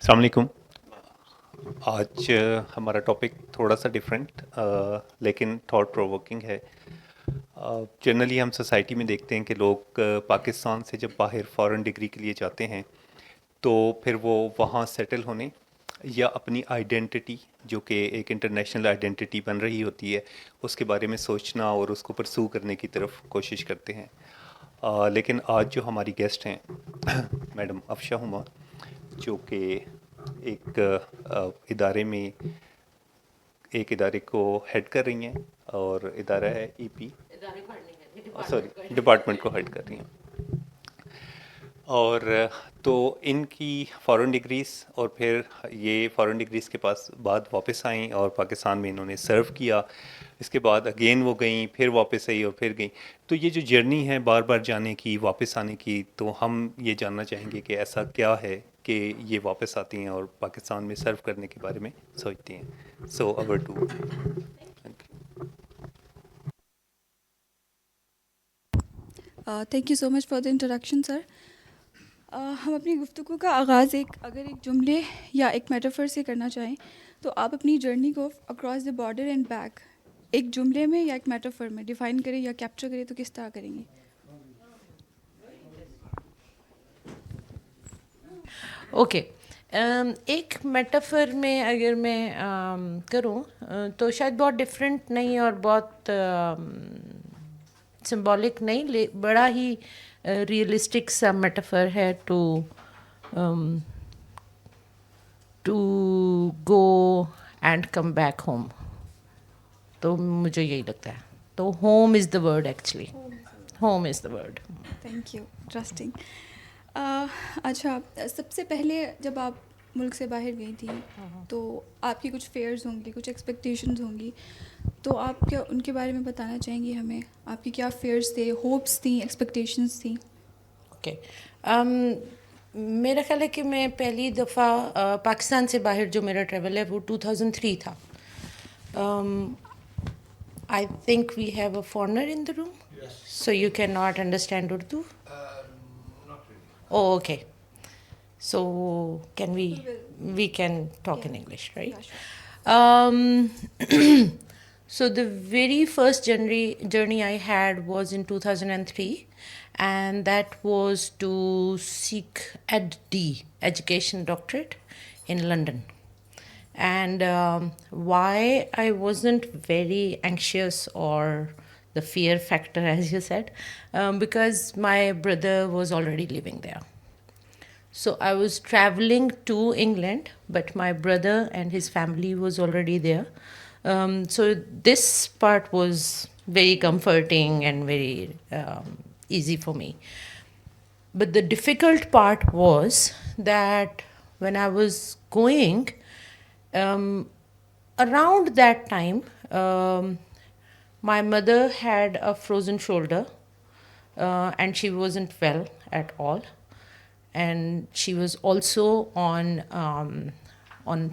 السلام علیکم. آج ہمارا ٹاپک تھوڑا سا ڈفرینٹ لیکن تھاٹ پرووکنگ ہے. جنرلی ہم سوسائٹی میں دیکھتے ہیں کہ لوگ پاکستان سے جب باہر فارن ڈگری کے لیے جاتے ہیں تو پھر وہ وہاں سیٹل ہونے یا اپنی آئیڈینٹی جو کہ ایک انٹرنیشنل آئیڈینٹی بن رہی ہوتی ہے اس کے بارے میں سوچنا اور اس کو پرسو کرنے کی طرف کوشش کرتے ہیں. لیکن آج جو ہماری گیسٹ ہیں میڈم افشا ہما جو کہ ایک ادارے میں ایک ادارے کو ہیڈ کر رہی ہیں اور ادارہ ہے ای پی سوری ڈپارٹمنٹ کو ہیڈ کر رہی ہیں. اور تو ان کی فارن ڈگریز اور پھر یہ فارن ڈگریز کے پاس بعد واپس آئیں اور پاکستان میں انہوں نے سرو کیا. اس کے بعد اگین وہ گئیں پھر واپس آئی اور پھر گئیں. تو یہ جو جرنی ہے بار بار جانے کی واپس آنے کی تو ہم یہ جاننا چاہیں گے کہ ایسا کیا ہے کہ یہ واپس آتی ہیں اور پاکستان میں سرو کرنے کے بارے میں سوچتی ہیں. So over to. Thank you so much for the introduction sir. ہم اپنی گفتگو کا آغاز اگر ایک جملے یا ایک میٹافر سے کرنا چاہیں تو آپ اپنی جرنی کو across the border and back ایک جملے میں یا ایک میٹافر میں ڈیفائن کریں یا کیپچر کریں تو کس طرح کریں گے؟ اوکے. ایک میٹافر میں اگر میں کروں تو شاید بہت ڈفرینٹ نہیں اور بہت سمبولک نہیں، بڑا ہی ریئلسٹک سا میٹافر ہے to go and come back home. تو مجھے یہی لگتا ہے. تو home is the word actually. Home is the word. Thank you. Interesting. اچھا، سب سے پہلے جب آپ ملک سے باہر گئی تھیں تو آپ کی کچھ فیئرز ہوں گی، کچھ ایکسپیکٹیشنز ہوں گی، تو آپ کیا ان کے بارے میں بتانا چاہیں گی ہمیں؟ آپ کی کیا فیئرز تھے، ہوپس تھیں، ایکسپیکٹیشنز تھیں؟ اوکے. میرا خیال ہے کہ میں پہلی دفعہ پاکستان سے باہر جو میرا ٹریول ہے وہ 2003 تھا. I think we have a foreigner in the room so you can not understand Urdu. Oh, okay. So can we can talk in English, right? Yeah, sure. So the very first journey I had was in 2003, and that was to seek EdD, Education Doctorate, in London. And why I wasn't very anxious or the fear factor, as you said, because my brother was already living there. So I was traveling to England, but my brother and his family was already there. So this part was very comforting and very easy for me. But the difficult part was that when I was going, around that time, my mother had a frozen shoulder, and she wasn't well at all. And she was also on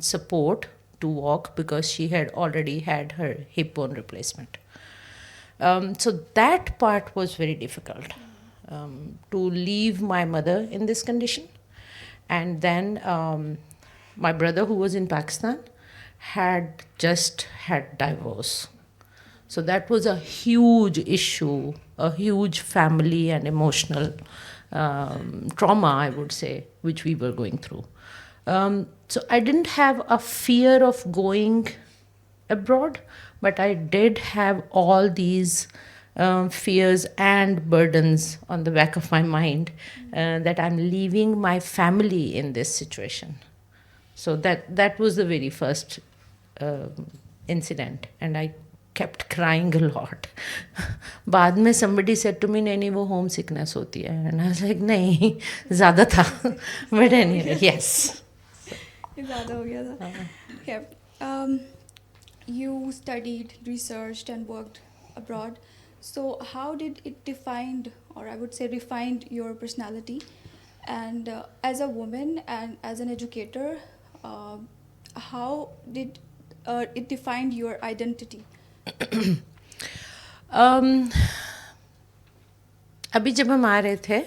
support to walk because she had already had her hip bone replacement. So that part was very difficult, to leave my mother in this condition. And then my brother, who was in Pakistan, had just had divorce. So that was a huge issue, a huge family and emotional trauma, I would say, which we were going through. So I didn't have a fear of going abroad, but I did have all these fears and burdens on the back of my mind, that I'm leaving my family in this situation. So that was the very first incident, and I kept crying a lot. بعد میں somebody said to me, نہیں وہ home sickness ہوتی ہے. And I was like, نہیں زیادہ تھا. But anyway, yes. زیادہ ہو گیا تھا. Okay. You studied, researched and worked abroad. So how did it defined, or I would say refined, your personality? And as a woman and as an educator, how did it defined your identity? ابھی جب ہم آ رہے تھے,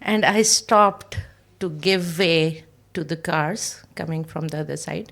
and I stopped to give way to the cars coming from the other side.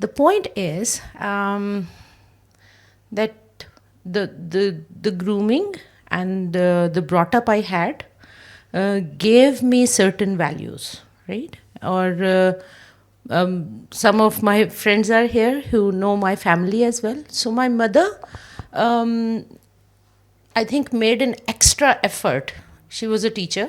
The point is that the grooming and the brought up I had gave me certain values, right? Or some of my friends are here who know my family as well. So my mother, I think, made an extra effort. She was a teacher.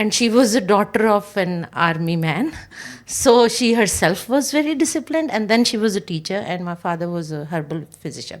And she was a daughter of an army man, so she herself was very disciplined, and then she was a teacher and my father was a herbal physician.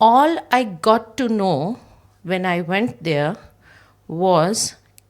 all I got to know when I went there was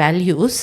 values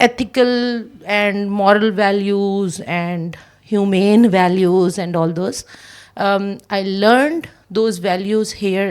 ethical and moral values and humane values and all those, I learned those values here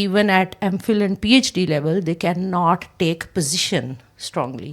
even at MPhil and PhD level they cannot take position strongly.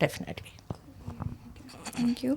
definitely. Thank you.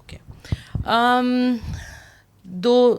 Okay. 2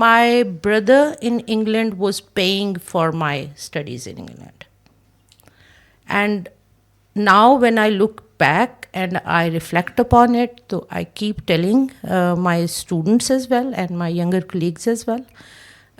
my brother in England was paying for my studies in England. And now when I look back and I reflect upon it, so I keep telling my students as well and my younger colleagues as well,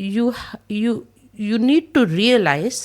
you need to realize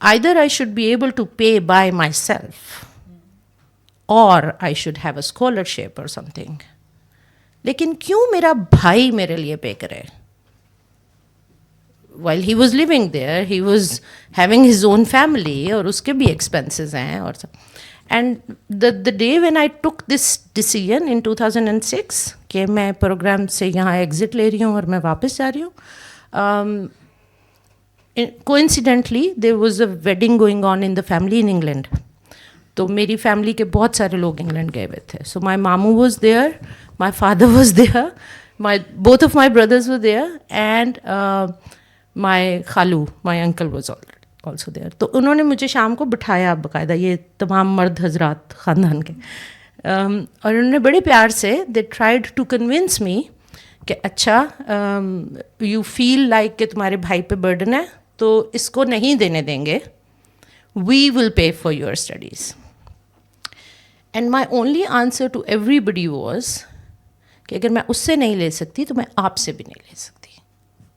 Either I should be able to pay by myself, or I should have a scholarship or something. لیکن کیوں میرا بھائی میرے لیے پے کرے؟ while he was living there, he was having his own family, اور اس کے بھی ایکسپینسز ہیں اور سب. And the day when I took this decision in 2006 کہ میں پروگرام سے یہاں ایگزٹ لے رہی ہوں اور میں واپس جا رہی ہوں, coincidentally there was a wedding going on in the family in England. تو میری فیملی کے بہت سارے لوگ انگلینڈ گئے ہوئے تھے. سو مائی مامو was there, my father was there, both of my brothers were there, and my khalu, my uncle was also there. تو انہوں نے مجھے شام کو بٹھایا باقاعدہ, یہ تمام مرد حضرات خاندان کے, اور انہوں نے بڑے پیار سے they tried to convince me کہ اچھا یو فیل لائک کہ تمہارے بھائی پہ برڈن ہے تو اس کو نہیں دینے دیں گے, we will pay for your studies. And my only answer to everybody was کہ اگر میں اس سے نہیں لے سکتی تو میں آپ سے بھی نہیں لے سکتی.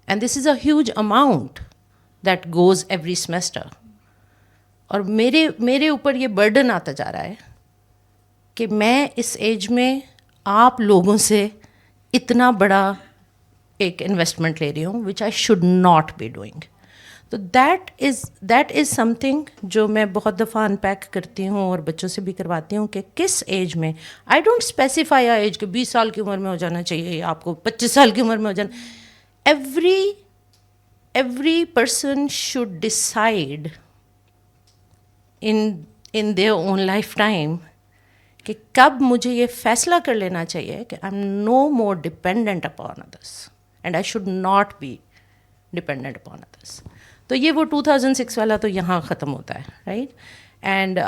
And this is a huge amount that goes every semester. اور میرے اوپر یہ برڈن آتا جا رہا ہے کہ میں اس ایج میں آپ لوگوں سے اتنا بڑا ایک انویسٹمنٹ لے رہی ہوں which I should not be doing. تو دیٹ از سم تھنگ جو میں بہت دفعہ انپیک کرتی ہوں اور بچوں سے بھی کرواتی ہوں کہ کس ایج میں, آئی ڈونٹ اسپیسیفائی ایج کہ 20 سال کی عمر میں ہو جانا چاہیے یا آپ کو 25 سال کی عمر میں ہو جانا. Every person should decide in their own life time کہ کب مجھے یہ فیصلہ کر لینا چاہیے کہ I am no more dependent upon others and I should not be dependent upon others. تو یہ وہ 2006 والا تو یہاں ختم ہوتا ہے, right. And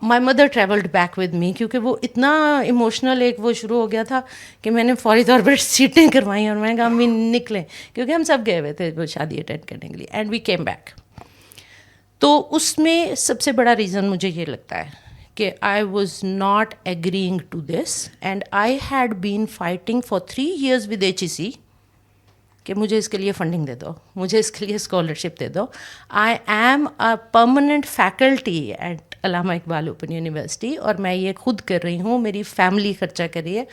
my mother travelled back with me, کیونکہ وہ اتنا ایموشنل ایک وہ شروع ہو گیا تھا کہ میں نے فوری طور پر سیٹیں کروائیں اور میں نے کہا امی نکلیں, کیونکہ ہم سب گئے ہوئے تھے وہ شادی اٹینڈ کرنے کے لیے. And we came back. تو اس میں سب سے بڑا ریزن مجھے یہ لگتا ہے کہ I was not agreeing to this, and I had been fighting for 3 years with HEC کہ مجھے اس کے لیے فنڈنگ دے دو, مجھے اس کے لیے اسکالرشپ دے دو. I am a permanent faculty at Allama Iqbal open university, اور میں یہ خود کر رہی ہوں, میری فیملی خرچہ کر رہی ہے.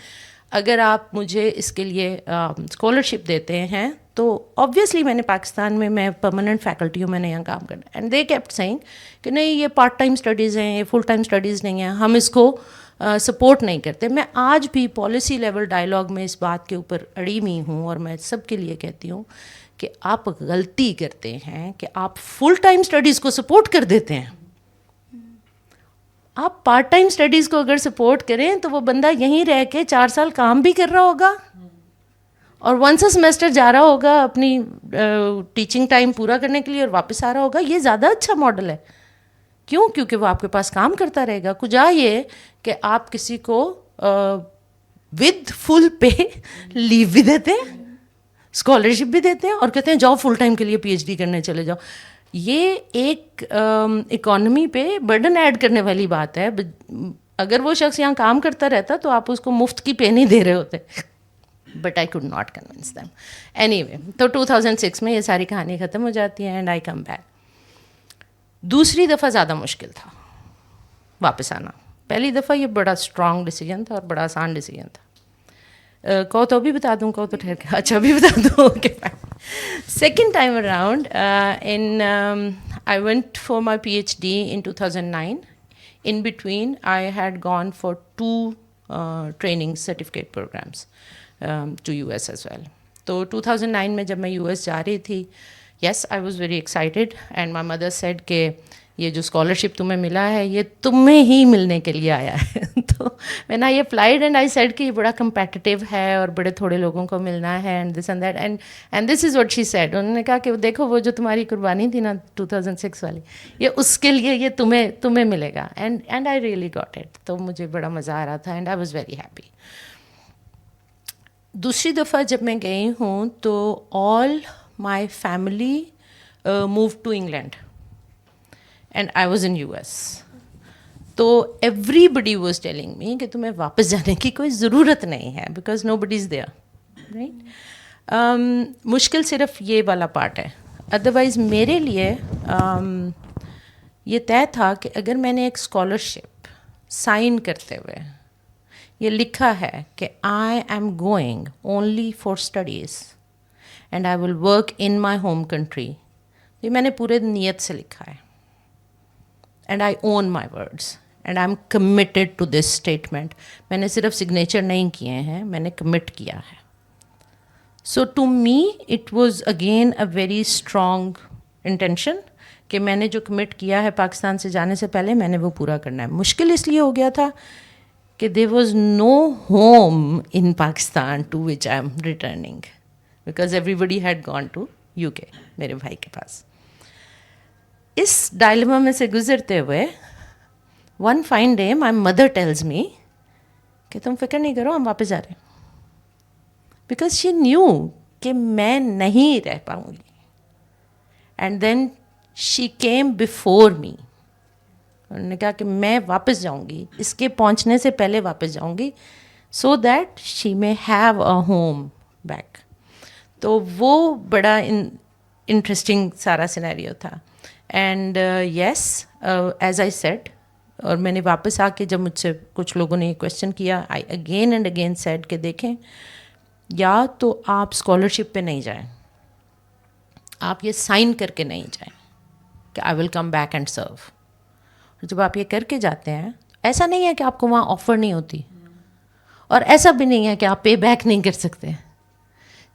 اگر آپ مجھے اس کے لیے اسکالرشپ دیتے ہیں تو آبویسلی میں نے پاکستان میں پرماننٹ فیکلٹی ہوں, میں نے یہاں کام کرنا. اینڈ دے کیپٹ سیئنگ کہ نہیں یہ پارٹ ٹائم اسٹڈیز ہیں, یہ فل ٹائم اسٹڈیز نہیں ہیں, ہم اس کو سپورٹ نہیں کرتے. میں آج بھی پالیسی لیول ڈائلاگ میں اس بات کے اوپر اڑی ہوئی ہوں, اور میں سب کے لیے کہتی ہوں کہ آپ غلطی کرتے ہیں کہ آپ فل ٹائم اسٹڈیز کو سپورٹ کر دیتے ہیں. آپ پارٹ ٹائم اسٹڈیز کو اگر سپورٹ کریں تو وہ بندہ یہیں رہ کے 4 سال کام بھی کر رہا ہوگا اور ونس اے سیمسٹر جا رہا ہوگا اپنی ٹیچنگ ٹائم پورا کرنے کے لیے اور واپس آ رہا ہوگا. یہ زیادہ اچھا ماڈل ہے. کیوں؟ کیونکہ وہ آپ کے پاس کام کرتا رہے گا. کجا یہ کہ آپ کسی کو ود فل پے لیو بھی دیتے ہیں, اسکالرشپ بھی دیتے ہیں, اور کہتے ہیں جاؤ فل ٹائم کے لیے PhD کرنے چلے جاؤ. یہ ایک اکانومی پہ برڈن ایڈ کرنے والی بات ہے. اگر وہ شخص یہاں کام کرتا رہتا تو آپ اس کو مفت کی پے نہیں دے رہے ہوتے. But I could not convince them. Anyway, تو 2006 میں یہ ساری کہانی ختم ہو جاتی ہے اینڈ آئی کم بیک. دوسری دفعہ زیادہ مشکل تھا واپس آنا. پہلی دفعہ یہ بڑا اسٹرانگ ڈیسیجن تھا اور بڑا آسان ڈیسیجن تھا. کہو تو ابھی بتا دوں, کہو تو ٹھہر کے, اچھا ابھی بتا دوں. Okay second time around I went for my PhD in 2009. In between I had gone for 2 training certificate programs to US as well. تو 2009 میں جب میں US جا رہی تھی, yes I was very excited and my mother said کہ یہ جو اسکالرشپ تمہیں ملا ہے یہ تمہیں ہی ملنے کے لیے آیا ہے. تو میں نے I applied and I said کہ یہ بڑا کمپیٹیٹیو ہے اور بڑے تھوڑے لوگوں کو ملنا ہے and this and that and this is what she said. انہوں نے کہا کہ دیکھو وہ جو تمہاری قربانی تھی نا 2006 والی, یہ اس کے لیے یہ تمہیں ملے گا. And I really got it. تو مجھے بڑا مزہ آ رہا تھا and I was very happy. دوسری دفعہ جب میں گئی ہوں تو all my family move to England and I was in US. تو everybody was telling me کہ تمہیں واپس جانے کی کوئی ضرورت نہیں ہے because nobody is there, right. مشکل صرف یہ والا پارٹ ہے. ادروائز میرے لیے یہ طے تھا کہ اگر میں نے ایک اسکالرشپ سائن کرتے ہوئے یہ لکھا ہے کہ I am going only for studies and I will work in my home country. یہ میں نے پورے نیت سے لکھا ہے. And I own my words and I am committed to this statement. میں نے صرف سگنیچر نہیں کیے ہیں, میں نے کمٹ کیا ہے. So to me it was again a very strong intention کہ میں نے جو کمٹ کیا ہے پاکستان سے جانے سے پہلے میں نے وہ پورا کرنا ہے. مشکل اس لیے ہو گیا تھا کہ there was no home in Pakistan to which I am returning because everybody had gone to U K, میرے بھائی کے پاس. اس ڈائلما میں سے گزرتے ہوئے one fine day my mother tells me کہ تم فکر نہیں کرو, ہم واپس جا رہے ہیں. بیکاز شی نیو کہ میں نہیں رہ پاؤں گی. And then she came before me. انہوں نے کہا کہ میں واپس جاؤں گی, اس کے پہنچنے سے پہلے واپس جاؤں گی, so that she may have a home back. تو وہ بڑا انٹرسٹنگ سارا سینیریو تھا. And yes, as I said, اور میں نے واپس آ کے جب مجھ سے کچھ لوگوں نے یہ کویشچن کیا, I again and again said کہ دیکھیں, یا تو آپ اسکالرشپ پہ نہیں جائیں, آپ یہ سائن کر کے نہیں جائیں کہ آئی ول کم بیک اینڈ سرو. جب آپ یہ کر کے جاتے ہیں, ایسا نہیں ہے کہ آپ کو وہاں آفر نہیں ہوتی, اور ایسا بھی نہیں ہے کہ آپ پے بیک نہیں کر سکتے.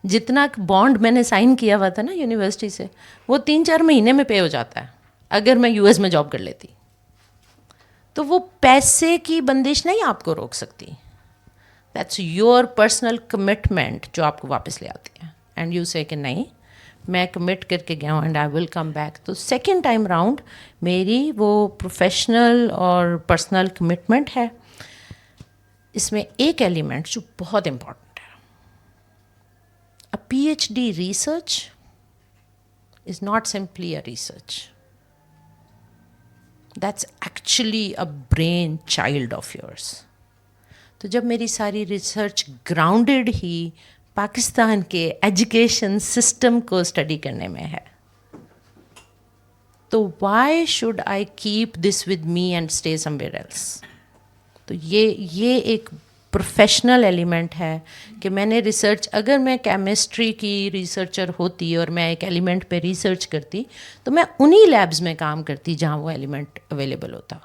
جتنا بانڈ میں نے سائن کیا ہوا تھا نا یونیورسٹی سے, وہ 3-4 مہینے میں پے ہو جاتا ہے اگر میں US میں جاب کر لیتی. تو وہ پیسے کی بندش نہیں آپ کو روک سکتی. دیٹس یور پرسنل کمٹمنٹ جو آپ کو واپس لے آتی ہے. اینڈ یو سے کہ نہیں, میں کمٹ کر کے گیا ہوں and I will come back. تو سیکنڈ ٹائم راؤنڈ میری وہ پروفیشنل اور پرسنل کمٹمنٹ ہے. اس میں ایک ایلیمنٹ جو بہت امپورٹنٹ ہے, a PhD research is not simply a research. That's actually a brain child of yours. تو جب میری ساری ریسرچ گراؤنڈڈ ہی پاکستان کے ایجوکیشن سسٹم کو اسٹڈی کرنے میں ہے, تو why should I keep this with me and stay somewhere else. تو یہ ایک پروفیشنل ایلیمنٹ ہے کہ میں نے ریسرچ, اگر میں کیمسٹری کی ریسرچر ہوتی اور میں ایک ایلیمنٹ پہ ریسرچ کرتی تو میں انہی لیبز میں کام کرتی جہاں وہ ایلیمنٹ اویلیبل ہوتا,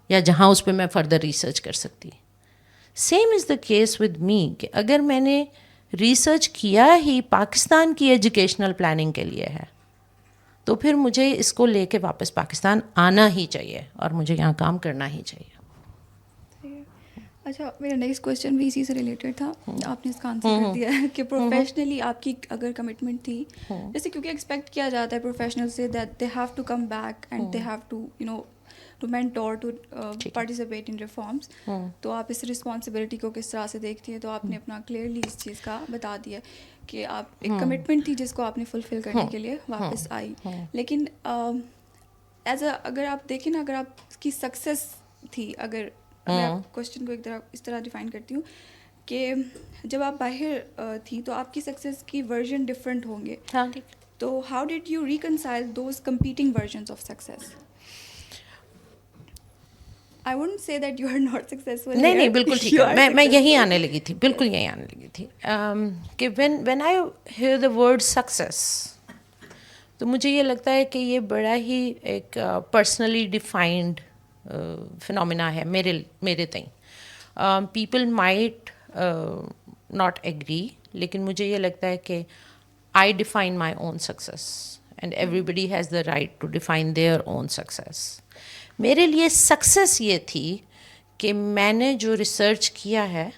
یا جہاں اس پہ میں فردر ریسرچ کر سکتی. Same is the case with me کہ اگر میں نے ریسرچ کیا ہی پاکستان کی ایجوکیشنل پلاننگ کے لیے ہے, تو پھر مجھے اس کو لے کے واپس پاکستان آنا ہی چاہیے اور مجھے یہاں کام کرنا ہی چاہیے. اچھا, میرا نیکسٹ کویشچن بھی اسی سے ریلیٹڈ تھا, آپ نے اس کا آنسر کر دیا ہے کہ پروفیشنلی آپ کی اگر کمٹمنٹ تھی, جیسے کیونکہ ایکسپیکٹ کیا جاتا ہے پروفیشنل سے that they have to come back and they have to to mentor, to participate in reforms. تو آپ اس رسپانسبلٹی کو کس طرح سے دیکھتی ہیں؟ تو آپ نے اپنا کلیئرلی اس چیز کا بتا دیا کہ آپ ایک کمٹمنٹ تھی جس کو آپ نے فلفل کرنے کے لیے واپس آئی. لیکن ایز اے اگر آپ دیکھیں نا, اگر آپ کی سکسیس تھی, اگر میں کوشچن کو ایک طرح اس طرح ڈیفائن کرتی ہوں کہ جب آپ باہر تھی تو آپ کی سکسیس کی ورژن ڈفرینٹ ہوں گے, تو how did you reconcile those competing versions of success? I wouldn't say that you are not successful. نہیں بالکل ٹھیک ہے, میں یہیں آنے لگی تھی, بالکل یہیں آنے لگی تھی کہ when I hear the word success, تو مجھے یہ لگتا ہے کہ یہ بڑا ہی ایک پرسنلی ڈیفائنڈ فنومینا ہے میرے تئیں. پیپل مائٹ ناٹ ایگری, لیکن مجھے یہ لگتا ہے کہ I define my own success and everybody has the right to define their own success. میرے لیے سکسیس یہ تھی کہ میں نے جو ریسرچ کیا ہے,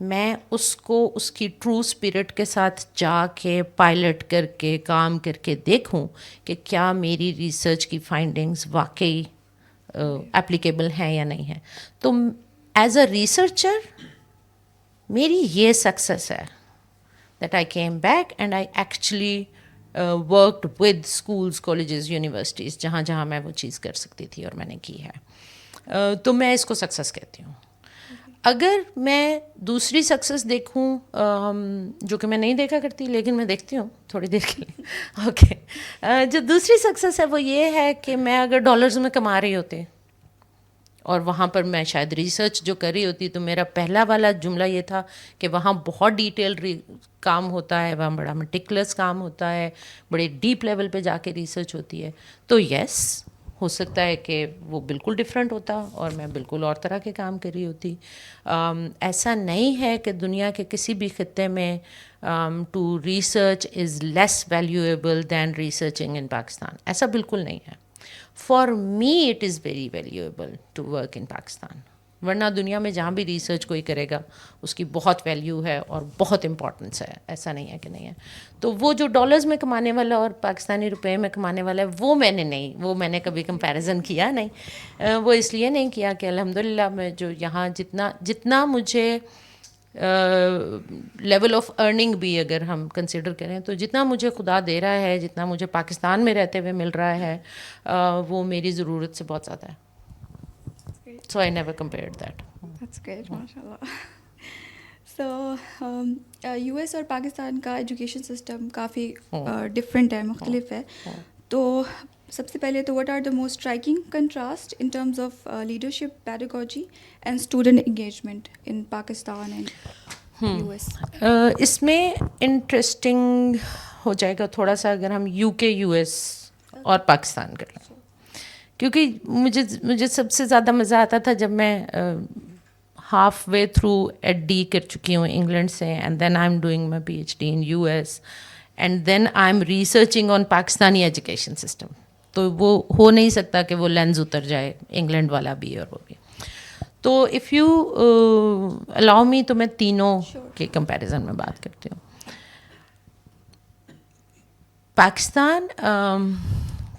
میں اس کو اس کی ٹرو اسپرٹ کے ساتھ جا کے پائلٹ کر کے کام کر کے دیکھوں کہ کیا میری ریسرچ کی فائنڈنگز واقعی اپلیکیبل ہیں یا نہیں ہیں. تو ایز اے ریسرچر میری یہ سکسیس ہے that I came back and I actually worked with schools, colleges, universities, جہاں جہاں میں وہ چیز کر سکتی تھی اور میں نے کی ہے. تو میں اس کو سکسیس کہتی ہوں. اگر میں دوسری سکسیس دیکھوں, جو کہ میں نہیں دیکھا کرتی لیکن میں دیکھتی ہوں تھوڑی دیر کے لیے, اوکے, جو دوسری سکسیس ہے وہ یہ ہے کہ میں اگر ڈالرز میں کما رہی ہوتی اور وہاں پر میں شاید ریسرچ جو کر رہی ہوتی تو میرا پہلا والا جملہ یہ تھا کہ وہاں بہت ڈیٹیل کام ہوتا ہے, وہاں بڑا مٹیکولس کام ہوتا ہے, بڑے ڈیپ لیول پہ جا کے ریسرچ ہوتی ہے. تو یس, ہو سکتا ہے کہ وہ بالکل ڈفرینٹ ہوتا اور میں بالکل اور طرح کے کام کر رہی ہوتی. ایسا نہیں ہے کہ دنیا کے کسی بھی خطے میں to research is less valuable than researching in Pakistan, ایسا بالکل نہیں ہے. For me it is very valuable to work in Pakistan, ورنہ دنیا میں جہاں بھی ریسرچ کوئی کرے گا اس کی بہت ویلیو ہے اور بہت امپورٹنس ہے, ایسا نہیں ہے کہ نہیں ہے. تو وہ جو ڈالرز میں کمانے والا اور پاکستانی روپے میں کمانے والا ہے وہ میں نے کبھی کمپیریزن کیا نہیں. وہ اس لیے نہیں کیا کہ الحمدللہ میں جو یہاں جتنا مجھے لیول آف ارننگ بھی اگر ہم کنسیڈر کریں تو جتنا مجھے خدا دے رہا ہے, جتنا مجھے پاکستان میں رہتے ہوئے مل رہا ہے, وہ میری ضرورت سے بہت زیادہ ہے. So I never compared that. That's great, mashallah. So US اور پاکستان کا ایجوکیشن سسٹم کافی ڈفرینٹ ہے, مختلف ہے. تو سب سے پہلے تو what are the most striking contrast in terms of leadership, pedagogy and student engagement in Pakistan and US? اس میں انٹرسٹنگ ہو جائے گا تھوڑا سا اگر ہم UK US اور پاکستان کر لیں, کیونکہ مجھے سب سے زیادہ مزہ آتا تھا جب میں halfway through EdD کر چکی ہوں انگلینڈ سے, and then I am doing my PhD in US, and then I am researching on Pakistani education system. تو وہ ہو نہیں سکتا کہ وہ لینز اتر جائے انگلینڈ والا بھی اور وہ بھی. تو اف یو الاؤ می تو میں تینوں کے کمپیریزن میں بات کرتی ہوں. پاکستان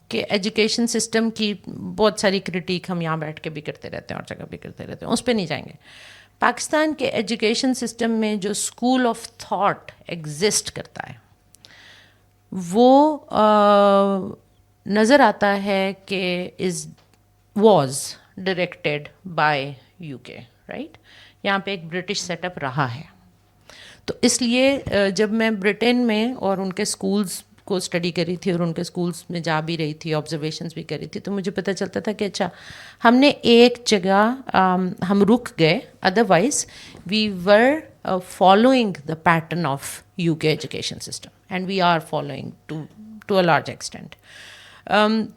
کہ ایجوکیشن سسٹم کی بہت ساری کرٹیک ہم یہاں بیٹھ کے بھی کرتے رہتے ہیں اور جگہ بھی کرتے رہتے ہیں, اس پہ نہیں جائیں گے. پاکستان کے ایجوکیشن سسٹم میں جو اسکول آف تھاٹ ایگزسٹ کرتا ہے وہ نظر آتا ہے کہ was directed by UK, right. یہاں پہ ایک برٹش سیٹ اپ رہا ہے. تو اس لیے جب میں برٹن میں اور ان کے اسکولس کو اسٹڈی کری تھی اور ان کے اسکولس میں جا بھی رہی تھی, آبزرویشنس بھی کری تھی, تو مجھے پتہ چلتا تھا کہ اچھا ہم نے ایک جگہ ہم رک گئے, otherwise we were following the pattern of UK education system and we are following to a large extent.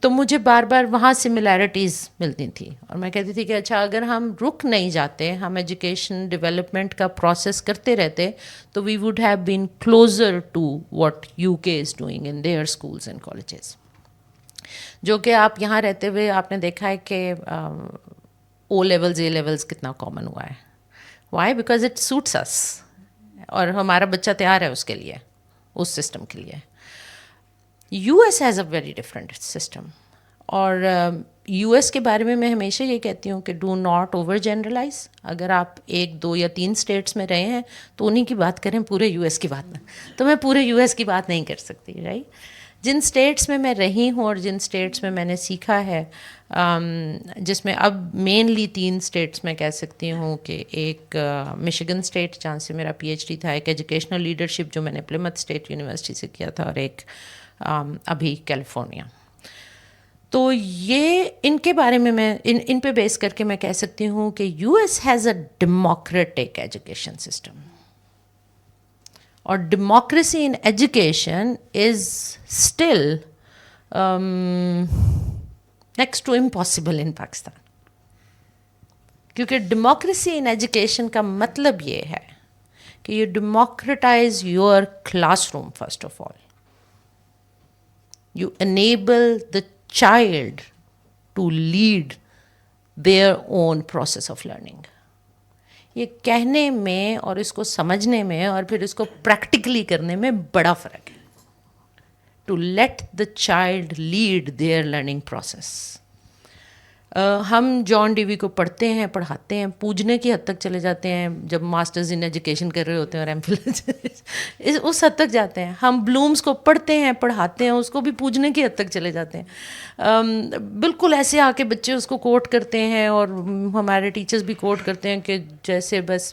تو مجھے بار بار وہاں سملیرٹیز ملتی تھیں اور میں کہتی تھی کہ اچھا اگر ہم رک نہیں جاتے, ہم ایجوکیشن ڈیولپمنٹ کا پروسیس کرتے رہتے, تو we would have been closer to what UK is doing in their schools and colleges. جو کہ آپ یہاں رہتے ہوئے آپ نے دیکھا ہے کہ O levels A levels کتنا کامن ہوا ہے. وائی؟ بیکاز اٹ سوٹس اس, اور ہمارا بچہ تیار ہے اس کے لیے, اس سسٹم کے لیے. US has a very different system. اور US کے بارے میں ہمیشہ یہ کہتی ہوں کہ ڈو ناٹ اوور جنرلائز. اگر آپ 1 2 یا 3 اسٹیٹس میں رہے ہیں تو انہیں کی بات کریں, پورے US کی بات نہ. تو میں پورے US کی بات نہیں کر سکتی, رائٹ. جن اسٹیٹس میں میں رہی ہوں اور جن اسٹیٹس میں نے سیکھا ہے, جس میں اب مینلی 3 اسٹیٹس میں کہہ سکتی ہوں کہ ایک مشیگن اسٹیٹ جہاں سے میرا PhD تھا, ایک ایجوکیشنل لیڈرشپ جو میں نے پلمتھ اسٹیٹ یونیورسٹی سے کیا تھا, اور ایک ابھی کیلیفورنیا. تو یہ ان کے بارے میں ان پہ بیس کر کے میں کہہ سکتی ہوں کہ US has a democratic education system, اور democracy in education is still next to impossible in Pakistan. کیونکہ ڈیموکریسی ان ایجوکیشن کا مطلب یہ ہے کہ you democratize your classroom first of all. You enable the child to lead their own process of learning. یہ کہنے میں اور اس کو سمجھنے میں اور پھر اس کو پریکٹیکلی کرنے میں بڑا فرق ہے. To let the child lead their learning process. ہم جان ڈیوی کو پڑھتے ہیں, پڑھاتے ہیں, پوجنے کی حد تک چلے جاتے ہیں جب ماسٹرز ان ایجوکیشن کر رہے ہوتے ہیں اور MPhil اس حد تک جاتے ہیں. ہم بلومز کو پڑھتے ہیں, پڑھاتے ہیں, اس کو بھی پوجنے کی حد تک چلے جاتے ہیں. بالکل ایسے آ کے بچے اس کو کوٹ کرتے ہیں, اور ہمارے ٹیچرز بھی کوٹ کرتے ہیں کہ جیسے بس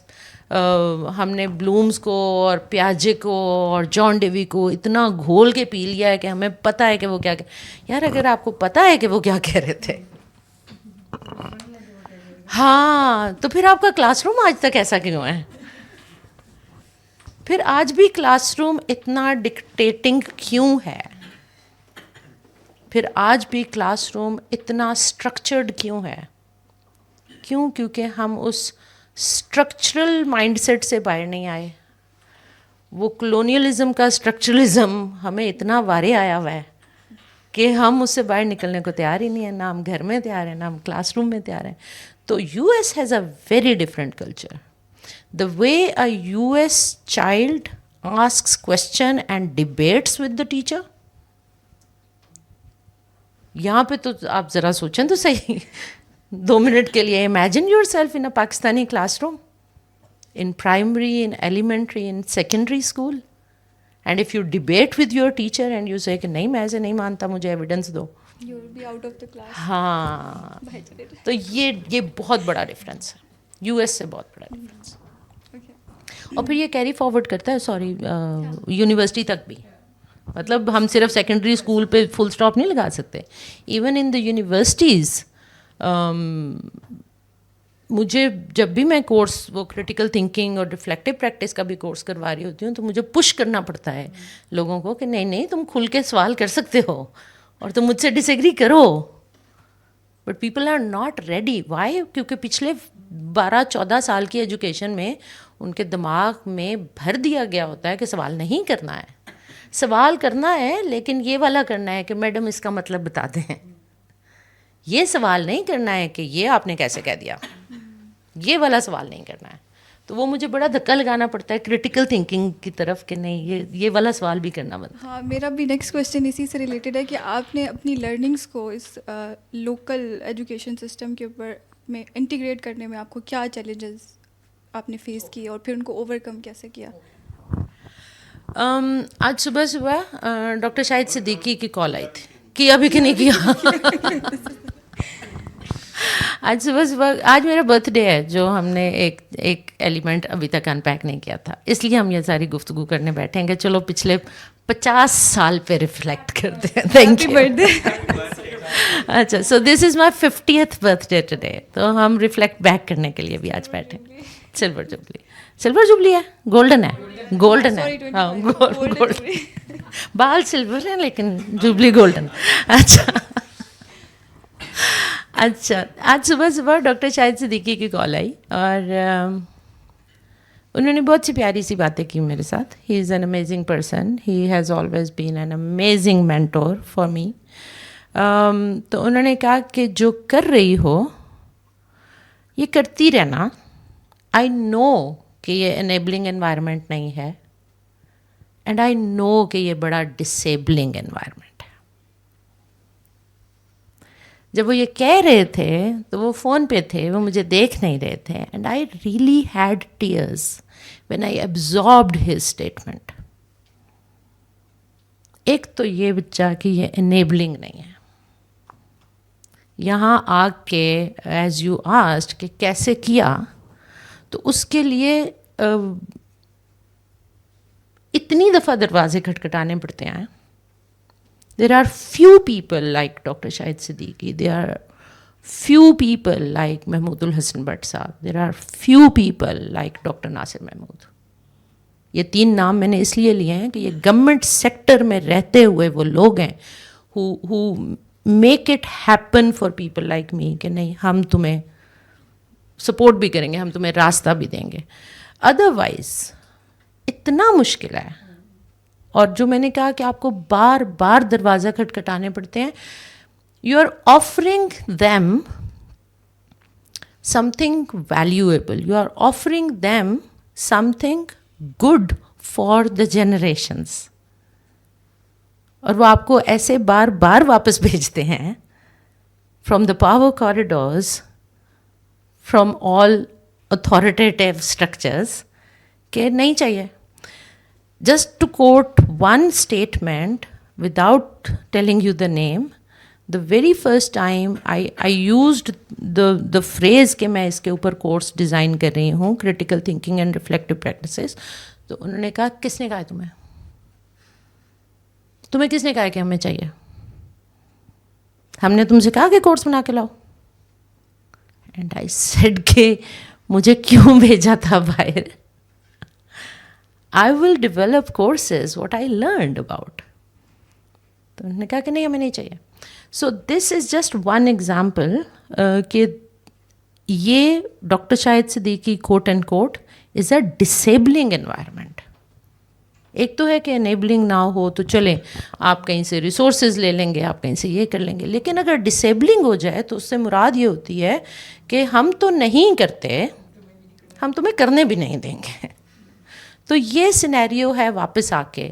ہم نے بلومز کو اور پیاجے کو اور جان ڈیوی کو اتنا گھول کے پی لیا ہے کہ ہمیں پتہ ہے کہ وہ کیا. یار اگر آپ کو پتہ ہے کہ وہ کیا کہہ رہے تھے ہاں تو پھر آپ کا کلاس روم آج تک ایسا کیوں ہے؟ پھر آج بھی کلاس روم اتنا ڈکٹیٹنگ کیوں ہے؟ پھر آج بھی کلاس روم اتنا اسٹرکچرڈ کیوں ہے؟ کیوں؟ کیونکہ ہم اس اسٹرکچرل مائنڈ سیٹ سے باہر نہیں آئے. وہ کلونیلزم کا اسٹرکچرلزم ہمیں اتنا وارے آیا ہوا ہے کہ ہم اس سے باہر نکلنے کو تیار ہی نہیں ہیں. نہ ہم گھر میں تیار ہیں، نہ ہم کلاس روم میں تیار ہیں. تو U S has a very different culture. The way a U S child asks question and debates with the teacher, یہاں پہ تو آپ ذرا سوچیں تو صحیح 2 منٹ کے لیے. Imagine your self in a Pakistani class room in primary, in elementary, in secondary school, and if you debate with your teacher and you say کہ نہیں میں ایسے نہیں مانتا، مجھے ایویڈنس دو. You will be out of the class. ہاں by today. تو یہ بہت بڑا ڈفرینس ہے، یو ایس سے بہت بڑا ڈفرینس. Okay. اور پھر یہ کیری فارورڈ کرتا ہے سوری یونیورسٹی تک بھی. مطلب ہم صرف سیکنڈری اسکول پہ فل اسٹاپ نہیں لگا سکتے. ایون ان دا یونیورسٹیز مجھے جب بھی میں کورس وہ کرٹیکل تھنکنگ اور ریفلیکٹیو پریکٹس کا بھی کورس کروا رہی ہوتی ہوں تو مجھے پش کرنا پڑتا ہے لوگوں کو کہ نہیں نہیں تم کھل کے سوال کر سکتے ہو اور تم مجھ سے ڈس ایگری کرو. But people are not ready. Why? کیونکہ پچھلے 12-14 سال کی ایجوکیشن میں ان کے دماغ میں بھر دیا گیا ہوتا ہے کہ سوال نہیں کرنا ہے. سوال کرنا ہے لیکن یہ والا کرنا ہے کہ میڈم اس کا مطلب بتا دیں. یہ سوال نہیں کرنا ہے کہ یہ آپ نے کیسے کہہ دیا. یہ والا سوال نہیں کرنا ہے. تو وہ مجھے بڑا دھکا لگانا پڑتا ہے کرٹیکل تھنکنگ کی طرف کہ نہیں یہ والا سوال بھی کرنا بنتا. ہاں میرا بھی نیکسٹ کویشچن اسی سے ریلیٹڈ ہے کہ آپ نے اپنی لرننگس کو اس لوکل ایجوکیشن سسٹم کے اوپر میں انٹیگریٹ کرنے میں آپ کو کیا چیلنجز آپ نے فیس کیے اور پھر ان کو اوور کم کیسے کیا؟ آج صبح ڈاکٹر شاہد صدیقی کی کال آئی تھی. کیا بھی کہ نہیں کیا؟ آج صبح آج میرا برتھ ڈے ہے جو ہم نے ایک ایلیمنٹ ابھی تک ان پیک نہیں کیا تھا، اس لیے ہم یہ ساری گفتگو کرنے بیٹھے ہیں کہ چلو پچھلے 50 سال پہ ریفلیکٹ کرتے ہیں. Thank you. اچھا سو this is my 50th birth day today. تو ہم ریفلیکٹ بیک کرنے کے لیے بھی آج بیٹھے. سلور جبلی ہے، گولڈن ہے، گولڈن ہے. ہاں گولڈن. بال سلور ہیں لیکن جبلی گولڈن. اچھا آج صبح ڈاکٹر شاہد صدیقی کی کال آئی اور انہوں نے بہت سی پیاری سی باتیں کی میرے ساتھ. He is an amazing person. He has always been an amazing mentor for me. تو انہوں نے کہا کہ جو کر رہی ہو یہ کرتی رہنا. آئی نو کہ یہ انیبلنگ انوائرمنٹ نہیں ہے اینڈ آئی نو کہ یہ بڑا ڈسیبلنگ انوائرمنٹ ہے. جب وہ یہ کہہ رہے تھے تو وہ فون پہ تھے، وہ مجھے دیکھ نہیں رہے تھے. And I really had tears when I absorbed his statement. ایک تو یہ بچہ کہ یہ انیبلنگ نہیں ہے. یہاں آ کے ایز یو آسکڈ کہ کیسے کیا، تو اس کے لیے اتنی دفعہ دروازے کھٹکھٹانے پڑتے ہیں. There are few people like Dr. Shahid Siddiqui. There are few people like Mahmoodul Hasan Bhatt Sahab. There are few people like Dr. Nasir Mahmood. یہ 3 نام میں نے اس لیے لیے ہیں کہ یہ گورنمنٹ سیکٹر میں رہتے ہوئے وہ لوگ ہیں who make it happen for people like me کہ نہیں ہم تمہیں سپورٹ بھی کریں گے، ہم تمہیں راستہ بھی دیں گے. ادروائز اتنا مشکل ہے. اور جو میں نے کہا کہ آپ کو بار بار دروازہ کھٹکھٹانے پڑتے ہیں. You are offering them something valuable. You are offering them something good for the generations. اور وہ آپ کو ایسے بار بار واپس بھیجتے ہیں from the power corridors, from all authoritative structures کہ نہیں چاہیے. Just to quote one statement without telling you the name, the very first time I used the phrase کہ میں اس کے اوپر کورس ڈیزائن کر رہی ہوں critical thinking and reflective practices، تو انہوں نے کہا کس نے کہا ہے تمہیں کس نے کہا کہ ہمیں چاہیے؟ ہم نے تم سے کہا کہ کورس بنا کے لاؤ. اینڈ آئی سیڈ کہ مجھے کیوں بھیجا تھا باہر. I will develop courses what I learned about. تو انہوں نے کہا کہ نہیں ہمیں نہیں چاہیے. So this is just one example کہ یہ doctor Shahid Siddiqui quote and quote is a disabling environment. ایک تو ہے کہ انیبلنگ نہ ہو تو چلیں آپ کہیں سے ریسورسز لے لیں گے, آپ کہیں سے یہ کر لیں گے, لیکن اگر ڈسیبلنگ ہو جائے تو اس سے مراد یہ ہوتی ہے کہ ہم تو نہیں کرتے, ہم تمہیں کرنے بھی نہیں دیں گے. تو یہ سینیریو ہے واپس آ کے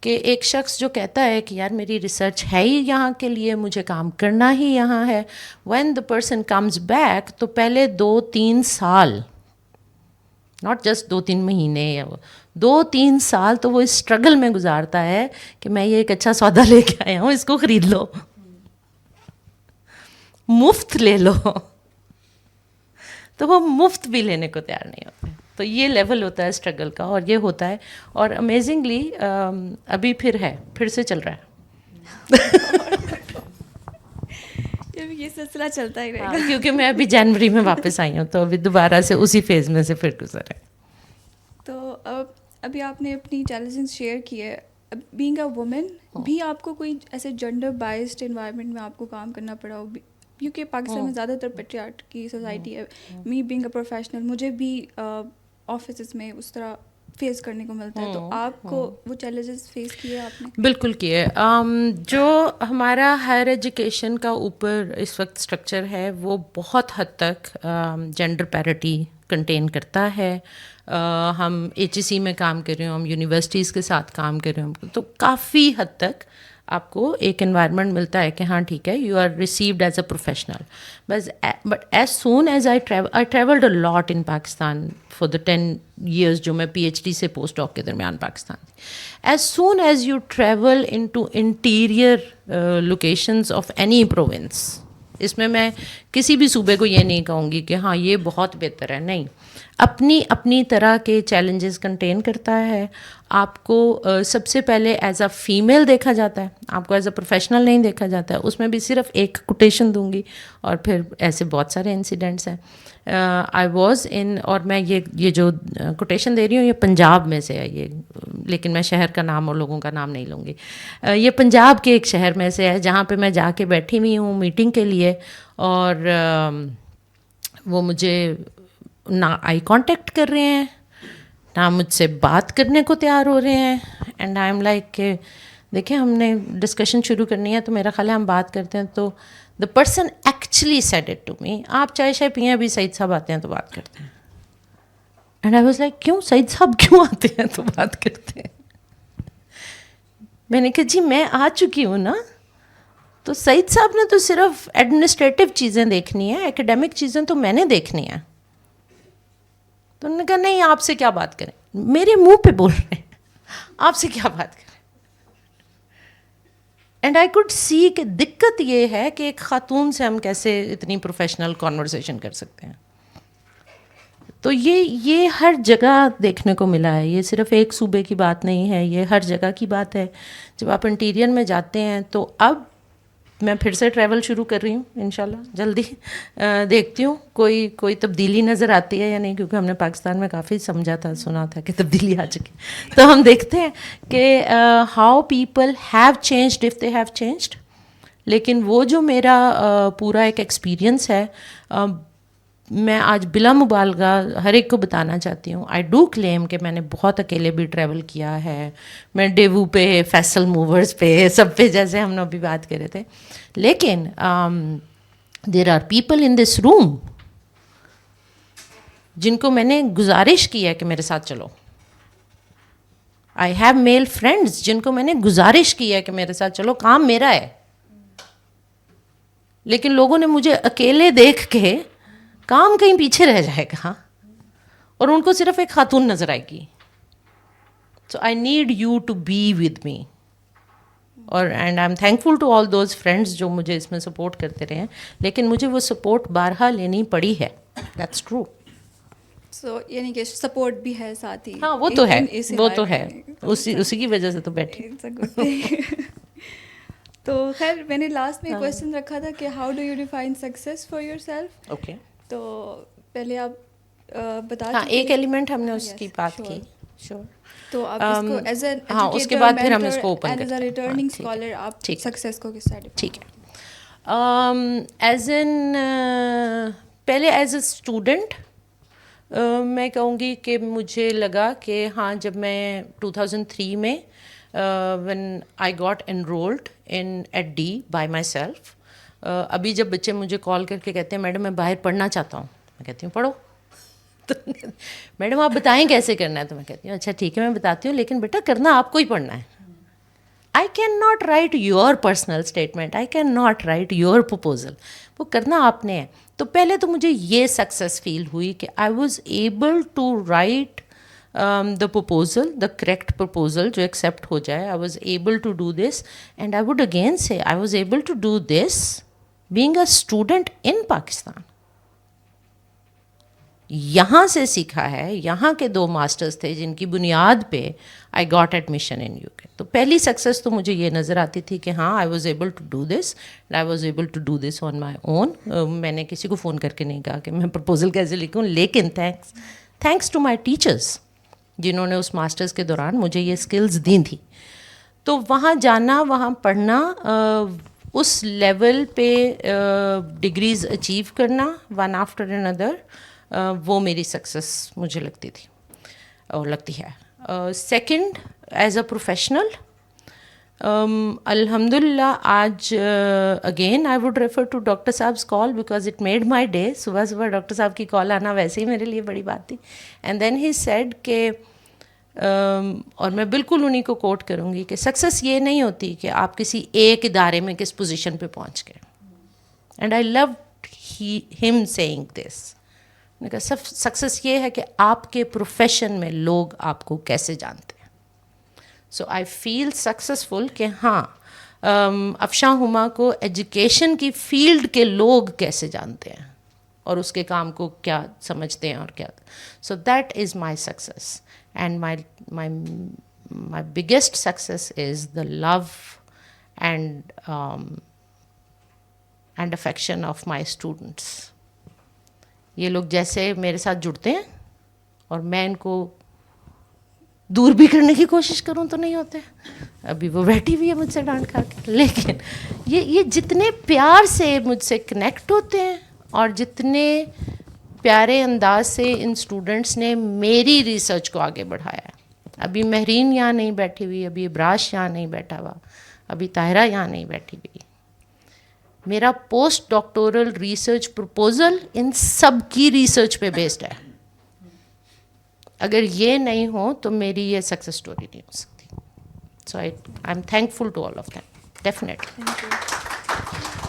کہ ایک شخص جو کہتا ہے کہ یار میری ریسرچ ہے ہی یہاں کے لیے, مجھے کام کرنا ہی یہاں ہے, when the person comes back تو پہلے 2-3 سال, ناٹ جسٹ 2-3 مہینے یا 2-3 سال تو وہ اس اسٹرگل میں گزارتا ہے کہ میں یہ ایک اچھا سودا لے کے آیا ہوں, اس کو خرید لو, مفت لے لو. تو وہ مفت بھی لینے کو تیار نہیں ہوتے. تو یہ لیول ہوتا ہے اسٹرگل کا, اور یہ ہوتا ہے, اور امیزنگلی ابھی پھر سے چل رہا ہے. یہ سلسلہ چلتا ہی رہے گا. کیونکہ میں ابھی جنوری میں واپس آئی ہوں, تو ابھی دوبارہ سے اسی فیز میں سے پھر گزر ہے. تو ابھی آپ نے اپنی چیلنجز شیئر کیے. بینگ اے وومن بھی آپ کو کوئی ایسے جینڈر بائزڈ انوائرمنٹ میں آپ کو کام کرنا پڑا ہو, کیونکہ پاکستان میں زیادہ تر پیٹریارٹ کی سوسائٹی ہے. می بینگ اے پروفیشنل مجھے بھی آفیسز میں اس طرح فیس کرنے کو ملتا ہے. تو آپ کو وہ چیلنجز فیس کیے آپ نے؟ بالکل کیے. جو ہمارا ہائر ایجوکیشن کا اوپر اس وقت اسٹرکچر ہے وہ بہت حد تک جینڈر پیرٹی کنٹین کرتا ہے. ہم ایچ ای سی میں کام کر رہے ہوں, ہم یونیورسٹیز کے ساتھ کام کر رہے ہوں, تو کافی حد تک آپ کو ایک انوائرمنٹ ملتا ہے کہ ہاں ٹھیک ہے, you are received as a professional. But as soon as I travelled a lot in Pakistan for the 10 years جو میں پی ایچ ڈی سے پوسٹ ڈاک کے درمیان پاکستان تھی. As soon as you travel into interior locations of any province, اس میں کسی بھی صوبے کو یہ نہیں کہوں گی کہ ہاں یہ بہت بہتر ہے, نہیں, اپنی طرح کے چیلنجز کنٹین کرتا ہے. آپ کو سب سے پہلے ایز اے فیمیل دیکھا جاتا ہے, آپ کو ایز اے پروفیشنل نہیں دیکھا جاتا ہے. اس میں بھی صرف ایک کوٹیشن دوں گی, اور پھر ایسے بہت سارے انسیڈنٹس ہیں. آئی واز ان, اور میں یہ جو کوٹیشن دے رہی ہوں یہ پنجاب میں سے ہے یہ, لیکن میں شہر کا نام اور لوگوں کا نام نہیں لوں گی. یہ پنجاب کے ایک شہر میں سے ہے جہاں پہ میں جا کے بیٹھی ہوئی ہوں میٹنگ کے لیے, اور وہ مجھے نہ آئی کانٹیکٹ کر رہے ہیں, نہ مجھ سے بات کرنے کو تیار ہو رہے ہیں. اینڈ آئی ایم لائک کہ دیکھیں ہم نے ڈسکشن شروع کرنی ہے تو میرا خیال ہے ہم بات کرتے ہیں. تو the person actually said it to me, آپ چائے شائے پئیں, ابھی سعید صاحب آتے ہیں تو بات کرتے ہیں. اینڈ آئی واز لائک کیوں سعید صاحب کیوں آتے ہیں تو بات کرتے ہیں؟ میں نے کہا جی میں آ چکی ہوں نا, تو سعید صاحب نے تو صرف ایڈمنسٹریٹو چیزیں دیکھنی ہیں, ایکیڈیمک چیزیں تو میں نے دیکھنی ہیں. تو انہوں نے کہا نہیں آپ سے کیا بات کریں, میرے منہ پہ بول رہے ہیں, آپ سے کیا بات کریں. اینڈ آئی کوڈ سی کہ دقت یہ ہے کہ ایک خاتون سے ہم کیسے اتنی پروفیشنل کانورسیشن کر سکتے ہیں. تو یہ ہر جگہ دیکھنے کو ملا ہے, یہ صرف ایک صوبے کی بات نہیں ہے, یہ ہر جگہ کی بات ہے. جب آپ انٹیریئر میں جاتے ہیں تو اب میں پھر سے ٹریول شروع کر رہی ہوں انشاءاللہ جلدی, دیکھتی ہوں کوئی تبدیلی نظر آتی ہے یا نہیں, کیونکہ ہم نے پاکستان میں کافی سمجھا تھا, سنا تھا کہ تبدیلی آ چکی. تو ہم دیکھتے ہیں کہ how people have changed if they have changed. لیکن وہ جو میرا پورا ایک ایکسپیرئنس ہے, میں آج بلا مبالغہ ہر ایک کو بتانا چاہتی ہوں. آئی ڈو کلیم کہ میں نے بہت اکیلے بھی ٹریول کیا ہے, میں ڈیوو پہ, فیصل موورز پہ, سب پہ, جیسے ہم نے ابھی بات کرے تھے. لیکن دیر آر پیپل ان دس روم جن کو میں نے گزارش کی ہے کہ میرے ساتھ چلو. آئی ہیو میل فرینڈس جن کو میں نے گزارش کی ہے کہ میرے ساتھ چلو, کام میرا ہے. لیکن لوگوں نے مجھے اکیلے دیکھ کے کام کہیں پیچھے رہ جائے گا, اور ان کو صرف ایک خاتون نظر آئے گی. So I need you to be with me. اور and I am thankful to all those friends جو مجھے اس میں سپورٹ کرتے رہے ہیں, لیکن مجھے وہ سپورٹ بارہا لینی پڑی ہے. That's true. سو یعنی کہ سپورٹ بھی ہے ساتھ ہی. ہاں وہ تو ہے, وہ تو ہے, اسی کی وجہ سے تو بیٹھی. تو خیر میں نے لاسٹ میں کویشچن رکھا تھا کہ how do you define success for your self. Okay. تو پہلے آپ بتا ہاں چکے ایک ایلیمنٹ ہم نے اس Yes, کی بات sure. کی. شیور. تو آپ اس کو ایز این ہاں اس کے بعد پھر ہم اس کو اوپن کرتے ہیں. ریٹرننگ اسکالر آپ ٹھیک ہے سکسیس کو کس طرح define ٹھیک ہے. کرتے ایز این پہلے ایز اے اسٹوڈنٹ میں کہوں گی کہ مجھے لگا کہ ہاں جب میں 2003 میں when I got enrolled in EdD by myself. ابھی جب بچے مجھے کال کر کے کہتے ہیں میڈم میں باہر پڑھنا چاہتا ہوں, میں کہتی ہوں پڑھو. تو میڈم آپ بتائیں کیسے کرنا ہے, تو میں کہتی ہوں اچھا ٹھیک ہے میں بتاتی ہوں, لیکن بیٹا کرنا آپ کو ہی پڑھنا ہے. I can not write your personal statement, I can not write your proposal, وہ کرنا آپ نے ہے. تو پہلے تو مجھے یہ سکسیس فیل ہوئی کہ I was able to write the proposal, the correct proposal جو ایکسیپٹ ہو جائے. I was able to do this, and I would again say I was able to do this being a student in Pakistan. یہاں سے سیکھا ہے, یہاں کے 2 masters تھے جن کی بنیاد پہ I got admission in you کے. تو پہلی سکسیس تو مجھے یہ نظر آتی تھی کہ ہاں I was able to do this, I was able to do this on my own. میں نے کسی کو فون کر کے نہیں کہا کہ میں پرپوزل کیسے لکھوں, لیکن تھینکس ٹو مائی ٹیچرس جنہوں نے اس ماسٹرز کے دوران مجھے یہ اسکلز دی تھیں. تو وہاں جانا, وہاں پڑھنا, اس لیول پہ ڈگریز اچیو کرنا ون آفٹر این ادر, وہ میری سکسیس مجھے لگتی تھی اور لگتی ہے. سیکنڈ, ایز اے پروفیشنل الحمد للہ آج again I would refer to doctor صاحب's call because it made my day. صبح صبح ڈاکٹر صاحب کی کال آنا ویسے ہی میرے لیے بڑی بات تھی. اینڈ دین ہی سیڈ کہ اور میں بالکل انہیں کو کوٹ کروں گی کہ سکسیس یہ نہیں ہوتی کہ آپ کسی ایک ادارے میں کس پوزیشن پہ پہنچ گئے. اینڈ آئی لو ہم سیئنگ دس. میں نے کہا سکسیس یہ ہے کہ آپ کے پروفیشن میں لوگ آپ کو کیسے جانتے ہیں. سو آئی فیل سکسیزفل کہ ہاں افشاں ہما کو ایجوکیشن کی فیلڈ کے لوگ کیسے جانتے ہیں اور اس کے کام کو کیا سمجھتے ہیں اور کیا. So that is my success, and my biggest success is the love and affection of my students. یہ لوگ جیسے میرے ساتھ جڑتے ہیں اور میں ان کو دور بھی کرنے کی کوشش کروں تو نہیں ہوتے. ابھی وہ بیٹھی ہوئی ہے مجھ سے ڈانٹ کھا کے, لیکن یہ جتنے پیار سے مجھ سے کنیکٹ ہوتے ہیں اور جتنے پیارے انداز سے ان اسٹوڈنٹس نے میری ریسرچ کو آگے بڑھایا ہے. ابھی مہرین یہاں نہیں بیٹھی ہوئی, ابھی ابراش یہاں نہیں بیٹھا ہوا, ابھی طاہرہ یہاں نہیں بیٹھی ہوئی. میرا پوسٹ ڈاکٹورل ریسرچ پرپوزل ان سب کی ریسرچ پہ بیسڈ ہے. اگر یہ نہیں ہو تو میری یہ سکسیس اسٹوری نہیں ہو سکتی. So I am thankful to all of them definitely.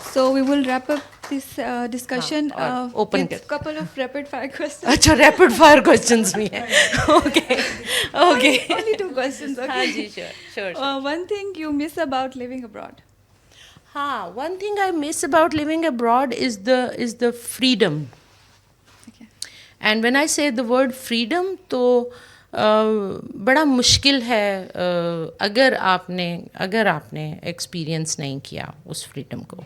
So we will wrap up this discussion open with kar- couple of rapid fire questions. اچھا ریپڈ فائر کوشچنس بھی ہیں. Okay okay Only 2 questions, okay? ہاں جی sure. One thing you miss about living abroad? ہاں one thing I miss about living abroad is the freedom. Okay. And when I say the word freedom تو بڑا مشکل ہے اگر آپ نے ایکسپیرئنس نہیں کیا اس فریڈم کو,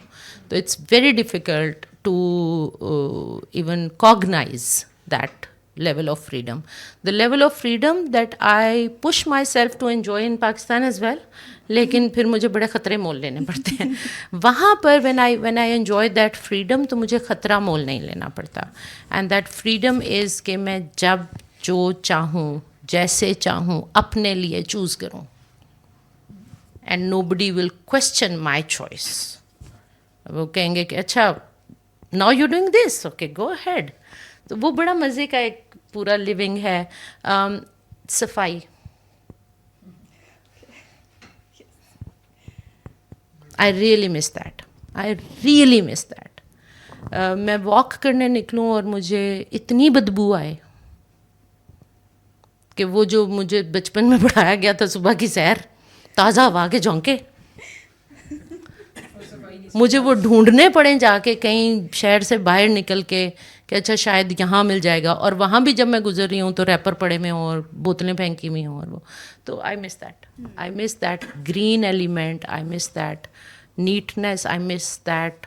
تو it's very difficult to even cognize that level of freedom. The level of freedom that I push myself to enjoy in Pakistan as well, لیکن پھر مجھے بڑے خطرے مول لینے پڑتے ہیں وہاں پر. When I enjoy that freedom تو مجھے خطرہ مول نہیں لینا پڑتا. اینڈ دیٹ فریڈم از کہ میں جب جو چاہوں جیسے چاہوں اپنے لیے چوز کروں, and nobody will question my choice. وہ کہیں گے کہ اچھا now you doing this, okay go ahead. تو وہ بڑا مزے کا ایک پورا لیونگ ہے. صفائی, I really miss that. I really miss that. میں واک کرنے نکلوں اور مجھے اتنی بدبو آئے کہ وہ جو مجھے بچپن میں پڑھایا گیا تھا صبح کی سیر, تازہ ہوا کے جھونکے, مجھے وہ ڈھونڈنے پڑیں جا کے کہیں شہر سے باہر نکل کے کہ اچھا شاید یہاں مل جائے گا, اور وہاں بھی جب میں گزر رہی ہوں تو ریپر پڑے میں ہوں اور بوتلیں پھینکی ہوئی ہوں, اور وہ تو I miss that green element, I miss that neatness, I miss that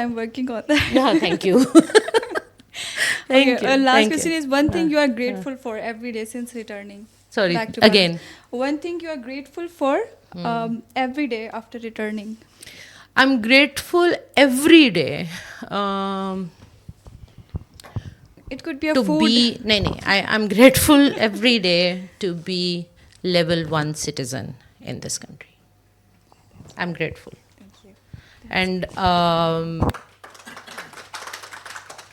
I'm working on that. Yeah, thank you. Okay, Thank you. last thank question you. is one thing you are grateful for every day since returning. Sorry, back to again. Pakistan. One thing you are grateful for every day after returning. I'm grateful every day. It could be a To food. be I'm grateful every day to be level 1 citizen in this country. I'm grateful. Thank you. And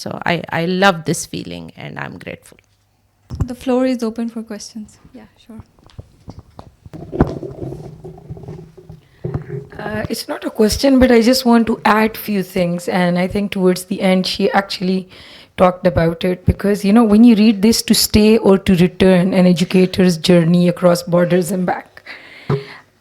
So I love this feeling and I'm grateful. The floor is open for questions. Yeah, sure. It's not a question, but I just want to add few things, and I think towards the end she actually talked about it, because you know, when you read this, to stay or to return, an educator's journey across borders and back.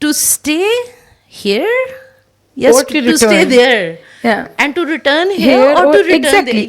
to stay here, yes, Or to to stay return. there, Yeah. and to return here or to return there.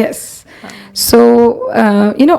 Yes. So you know,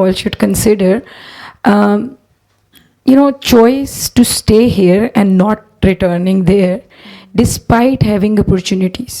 all should consider. You know, choice to stay here and not returning there, despite having opportunities.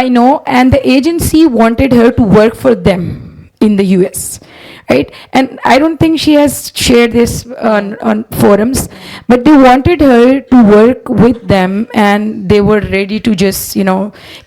I know, and the agency wanted her to work for them in the US, right? And I don't think she has shared this on forums, but they wanted her to work with them, and they were ready to just, you know,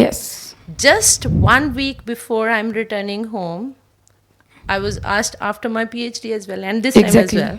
Yes. Just 1 week before I'm returning home, I was asked after my PhD as well, and this Exactly. time as well,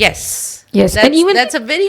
yes, Yes, and even- that's a very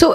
So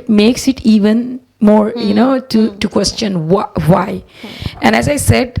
it makes it even more, you know, to question why. And as I said,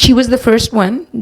she was the first one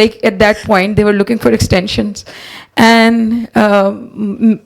like, at that point, they were looking for extensions. And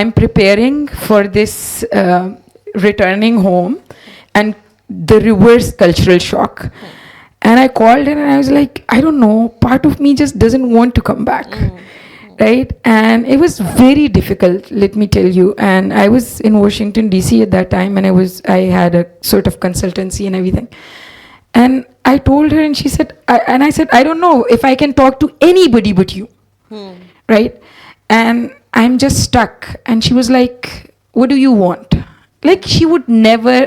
I'm preparing for this returning home and the reverse cultural shock. And I called her and I was like, I don't know, part of me just doesn't want to come back. Right? And it was very difficult, let me tell you. And I was in Washington, D.C. at that time, and I had a sort of consultancy and everything. And I told her, and she said, I said, I don't know if I can talk to anybody but you. Right? And I'm just stuck. And she was like, what do you want? Like, she would never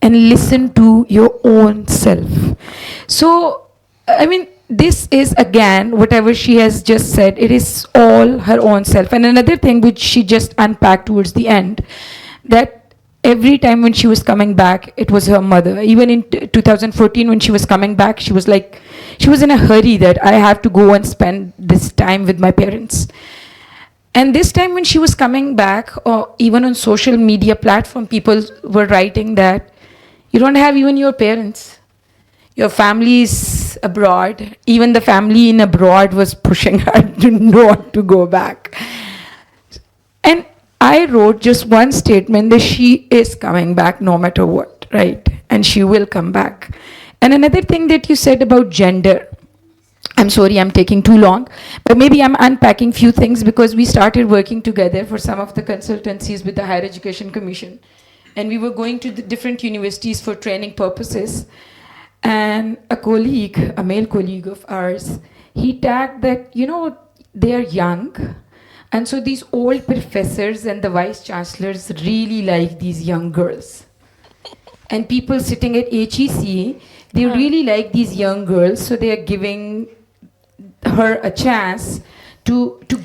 and listen to your own self. So, I mean, this is again, whatever she has just said, it is all her own self. And another thing which she just unpacked towards the end, that every time when she was coming back, it was her mother. Even in 2014, when she was coming back, she was like, she was in a hurry that I have to go and spend this time with my parents. And this time when she was coming back, or even on social media platform, people were writing that you don't have even your parents. Your family is abroad. Even the family in abroad was pushing her to not to go back. And I wrote just one statement that she is coming back no matter what, right? And she will come back. And another thing that you said about gender, I'm sorry I'm taking too long, but maybe I'm unpacking few things because we started working together for some of the consultancies with the Higher Education Commission. And we were going to the different universities for training purposes. And a colleague, a male colleague of ours, he tagged that, you know, they are young. And so these old professors and the vice chancellors really like these young girls. And people sitting at HEC, they really like these young girls, so they are giving her a chance to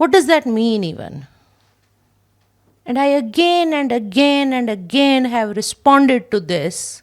What does that mean even? And I again and again and again have responded to this.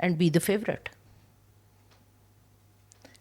and be the favorite.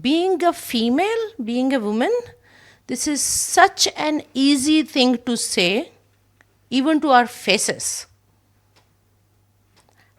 being a female, being a woman, this is such an easy thing to say, even to our faces.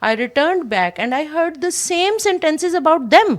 I returned back and I heard the same sentences about them.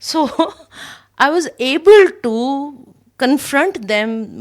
so I was able to confront them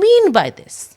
mean by this?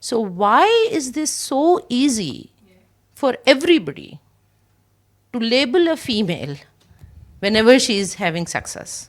So why is this so easy for everybody to label a female whenever she is having success?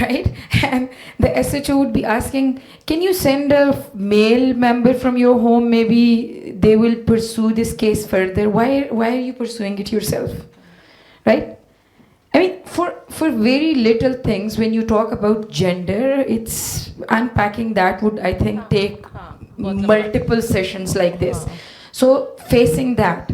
right? And the SHO would be asking, can you send a male member from your home? Maybe they will pursue this case further. Why are you pursuing it yourself? Right? I mean, for very little things, when you talk about gender, it's unpacking that would, I think, take multiple sessions like this. So facing that,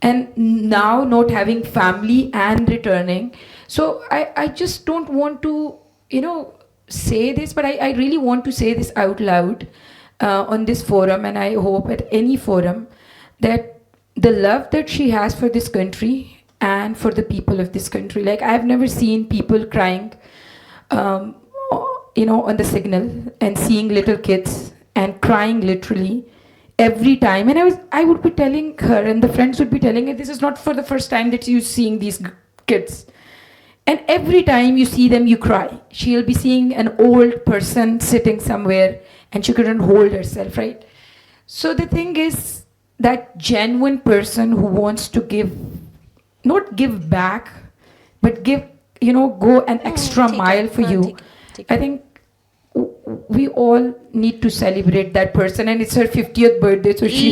and now not having family and returning. So I just don't want to, you know, say this, but I really want to say this out loud on this forum, and I hope at any forum, that the love that she has for this country and for the people of this country. Like, I've never seen people crying, you know, on the signal, and seeing little kids and crying literally every time. And I would be telling her, and the friends would be telling her, this is not for the first time that you're seeing these kids. And every time you see them, you cry. She'll be seeing an old person sitting somewhere, and she couldn't hold herself, right? So the thing is, that genuine person who wants to give, not give back, but give, you know, go an extra mile for you. I think we all need to celebrate that person, and it's her 50th birthday, so she.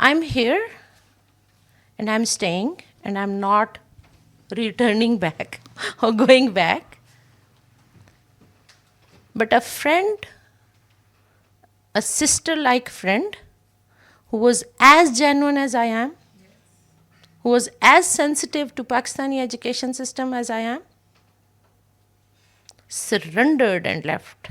I'm here and I'm staying and I'm not returning back or going back, but a friend, a sister-like friend who was as genuine as I am, who was as sensitive to Pakistani education system as I am, surrendered and left.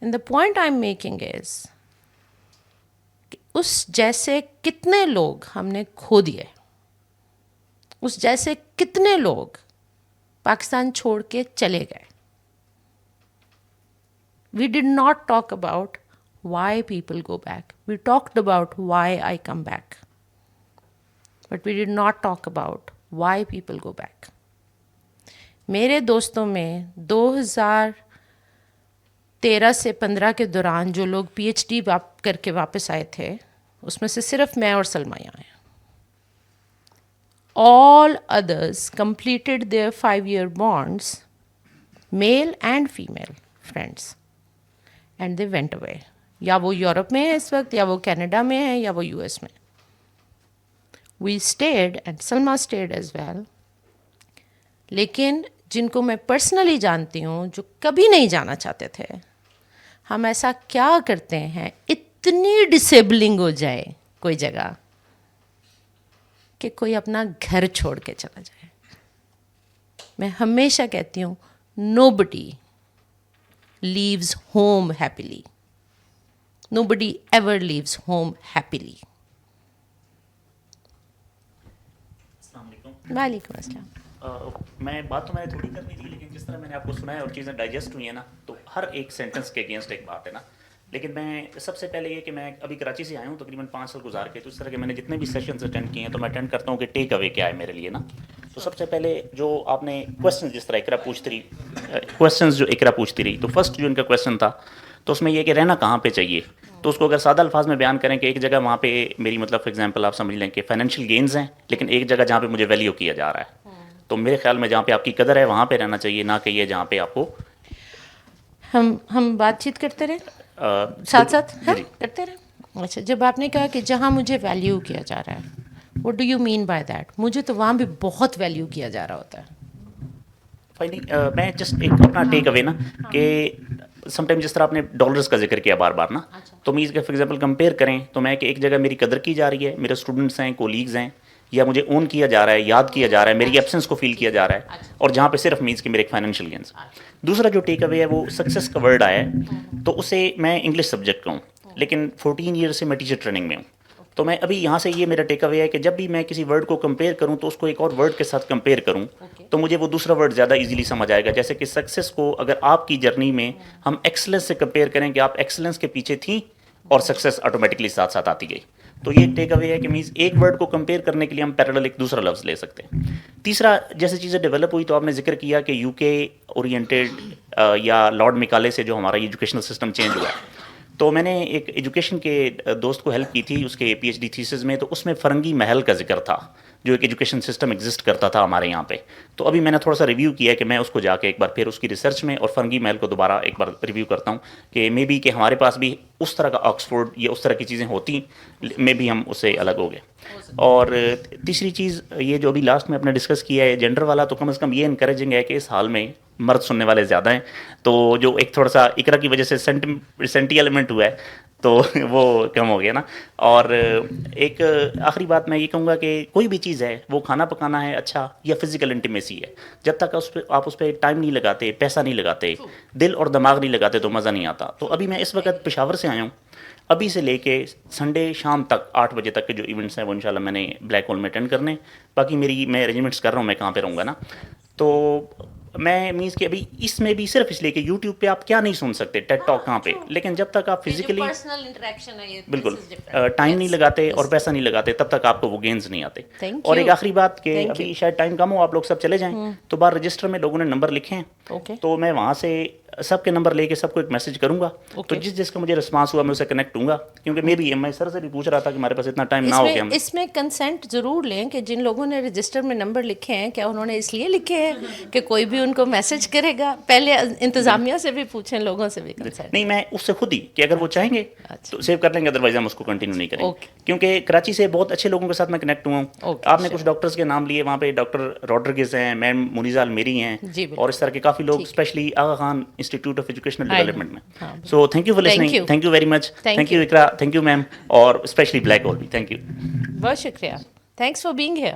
And the point I'm making is, اس جیسے کتنے لوگ ہم نے کھو دیے, اس جیسے کتنے لوگ پاکستان چھوڑ کے چلے گئے. We did not talk about why people go back. We talked about why I come back. But we did not talk about why people go back. میرے دوستوں میں 2013 سے 15 کے دوران جو لوگ پی ایچ ڈی کر کے واپس آئے تھے, اس میں سے صرف میں اور سلمیٰ یہاں ہیں. All others completed their 5-year bonds, male and female friends, and they went away. یا وہ یورپ میں ہے اس وقت, یا وہ کینیڈا میں ہے, یا وہ یو ایس میں. We stayed and Salma stayed as well. لیکن جن کو میں پرسنلی جانتی ہوں جو کبھی نہیں جانا چاہتے تھے, ہم ایسا کیا کرتے ہیں اتنی ڈسیبلنگ ہو جائے کوئی جگہ کہ کوئی اپنا گھر چھوڑ کے چلا جائے. میں ہمیشہ کہتی ہوں nobody leaves home happily. Nobody ever leaves home happily. السلام علیکم. وعلیکم السلام. میں بات تو میں نے تھوڑی کرنی تھی, لیکن جس طرح میں نے آپ کو سنا ہے اور چیزیں ڈائجسٹ ہوئی ہیں نا, تو ہر ایک سینٹنس کے اگینسٹ ایک بات ہے نا. لیکن میں سب سے پہلے یہ کہ میں ابھی کراچی سے آیا ہوں تقریباً 5 سال گزار کے, تو اس طرح کے میں نے جتنے بھی سیشنز اٹینڈ کیے ہیں تو میں اٹینڈ کرتا ہوں کہ ٹیک اوے کیا ہے میرے لیے نا. تو سب سے پہلے جو آپ نے کویشچن جس طرح اقرا پوچھتی رہی, تو فرسٹ جو ان کا کویشچن تھا تو اس میں یہ کہ رہنا کہاں پہ چاہیے. تو اس کو اگر سادہ الفاظ میں بیان کریں کہ ایک جگہ وہاں پہ میری مطلب فار ایگزامپل آپ سمجھ لیں کہ فائنینشیل گینز ہیں, لیکن ایک جگہ جہاں پہ مجھے ویلیو کیا جا رہا ہے, تو میرے خیال میں جہاں پہ آپ کی قدر ہے وہاں پہ رہنا چاہیے, نہ کہ یہ جہاں پہ آپ کو ہم بات چیت کرتے رہے ساتھ ساتھ کرتے رہے. اچھا, جب آپ نے کہا کہ جہاں مجھے ویلیو کیا جا رہا ہے, what do you mean by that؟ مجھے تو وہاں بھی بہت ویلیو کیا جا رہا ہوتا ہے. میں جسٹ ایک اپنا ٹیک اوے نا کہ سم ٹائم جس طرح آپ نے ڈالرز کا ذکر کیا بار بار نا, تو مینس کہ فار ایگزامپل کمپیئر کریں تو میں کہ ایک جگہ میری قدر کی جا رہی ہے, میرے اسٹوڈنٹس ہیں, کولیگز ہیں, یا مجھے اون کیا جا رہا ہے, یاد کیا جا رہا ہے, میری ایبسنس کو فیل کیا جا رہا ہے, اور جہاں پہ صرف مینس کہ میرے ایک فائنینشیل گینس. دوسرا جو ٹیک اوے ہے وہ سکسیس کا ورڈ آیا ہے, تو اسے میں انگلش سبجیکٹ کا ہوں, لیکن 14 ایئر سے میں ٹیچر ٹریننگ میں ہوں. تو میں ابھی یہاں سے یہ میرا ٹیک اوے ہے کہ جب بھی میں کسی ورڈ کو کمپیئر کروں تو اس کو ایک اور ورڈ کے ساتھ کمپیئر کروں, تو مجھے وہ دوسرا ورڈ زیادہ ایزیلی سمجھ آئے گا. جیسے کہ سکسیس کو اگر آپ کی جرنی میں ہم ایکسلنس سے کمپیئر کریں کہ آپ ایکسلنس کے پیچھے تھیں اور سکسیس آٹومیٹکلی ساتھ ساتھ آتی گئی, تو یہ ایک ٹیک اوے ہے کہ مینس ایک ورڈ کو کمپیئر کرنے کے لیے ہم پیرالل ایک دوسرا لفظ لے سکتے ہیں. تیسرا, جیسے چیزیں ڈیولپ ہوئی تو آپ نے ذکر کیا کہ یو کے اورینٹیڈ یا لارڈ میکالے سے جو ہمارا ایجوکیشنل سسٹم چینج ہوا ہے, تو میں نے ایک ایجوکیشن کے دوست کو ہیلپ کی تھی اس کے پی ایچ ڈی تھیسز میں, تو اس میں فرنگی محل کا ذکر تھا جو ایک ایجوکیشن سسٹم ایگزسٹ کرتا تھا ہمارے یہاں پہ. تو ابھی میں نے تھوڑا سا ریویو کیا ہے کہ میں اس کو جا کے ایک بار پھر اس کی ریسرچ میں اور فرنگی محل کو دوبارہ ایک بار ریویو کرتا ہوں کہ مے بی کہ ہمارے پاس بھی اس طرح کا آکسفورڈ یا اس طرح کی چیزیں ہوتی, میں بھی ہم اس سے الگ ہو گئے. اور تیسری چیز یہ جو ابھی لاسٹ میں اپنے ڈسکس کیا ہے جینڈر والا, تو کم از کم یہ انکریجنگ ہے کہ اس حال میں مرد سننے والے زیادہ ہیں, تو جو ایک تھوڑا سا اقرا کی وجہ سے سینٹی ایلیمنٹ ہوا ہے تو وہ کم ہو گیا نا. اور ایک آخری بات میں یہ کہوں گا کہ کوئی بھی چیز ہے, وہ کھانا پکانا ہے اچھا یا فزیکل انٹیمیسی ہے, جب تک آپ اس پہ ٹائم نہیں لگاتے, پیسہ نہیں لگاتے, دل اور دماغ نہیں لگاتے تو مزہ نہیں آتا. تو ابھی میں اس وقت پشاور سے آیا ہوں, ابھی سے لے کے سنڈے شام تک 8 بجے تک کے جو ایونٹس ہیں وہ انشاءاللہ میں نے بلیک ہول میں اٹینڈ کرنے. باقی میں ارینجمنٹس کر رہا ہوں میں کہاں پہ رہوں گا نا. تو میں مینس کہ ابھی اس میں بھی صرف اس لیے کہ یوٹیوب پہ آپ کیا نہیں سن سکتے, ٹیڈ ٹاک کہاں پہ, لیکن جب تک آپ فزیکلی بالکل ٹائم نہیں لگاتے اور پیسہ نہیں لگاتے تب تک آپ کو وہ گینز نہیں آتے. اور ایک آخری بات کہ ابھی شاید ٹائم کم ہو, آپ لوگ سب چلے جائیں, تو بار رجسٹر میں لوگوں نے نمبر لکھے ہیں, تو میں وہاں سے سب کے نمبر لے کے سب کو ایک میسج کروں گا, تو جس کا مجھے رسپانس ہوا میں اسے کنیکٹ ہوں گا, کیونکہ میں سر سے بھی پوچھ رہا تھا کہ ہمارے پاس اتنا ٹائم نہ ہو کہ ہم اس میں کنسنٹ ضرور لیں کہ جن لوگوں نے رجسٹر میں نمبر لکھے ہیں کیا انہوں نے اس لیے لکھے ہیں کہ کوئی بھی ان کو میسج کرے گا. پہلے انتظامیہ سے بھی پوچھیں, لوگوں سے بھی کنسنٹ. نہیں, میں اس سے خود ہی کہ اگر وہ چاہیں گے تو سیو کر لیں گے, ادروائز ہم اس کو کنٹینیو نہیں کریں گے, کیونکہ کراچی سے بہت اچھے لوگوں کے ساتھ میں کنیکٹ ہوا ہوں. آپ نے کچھ ڈاکٹرز کے نام لیے, وہاں پہ ڈاکٹر روڈرگز ہیں, میم منیزہ المیری ہیں, اور اس طرح کے کافی لوگ, especially Aga Khan Institute of Educational Development میں. So thank you for listening, thank you very much, thank you Iqra, thank you ma'am, اور اسپیشلی بلیک ہول بھی تھینک یو. بہت شکریہ. Thanks for being here.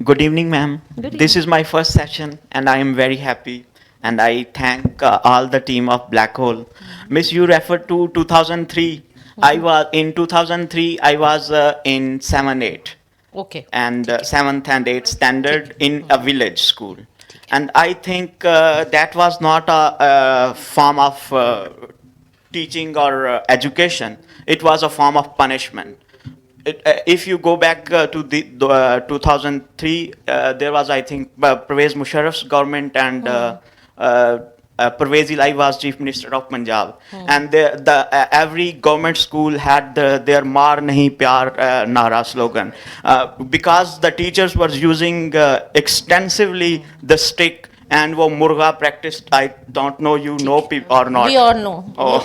Good evening, ma'am. This is my first session and I am very happy and I thank all the team of Black Hole. Miss, you referred to 2003 I was in 2003. I was in 7-8 Okay. and 7th and 8th standard in a village school, and I think that was not a form of teaching or education. It was a form of punishment. If you go back to the 2003, there was, I think, Pervez Musharraf's government, and Pervez Ilahi was Chief Minister of Punjab, and every government school had their "Mar Nahi Pyar" Nara slogan, because the teachers were using extensively the stick, and wo murga practiced. I don't know you know people or not. We all know. Oh,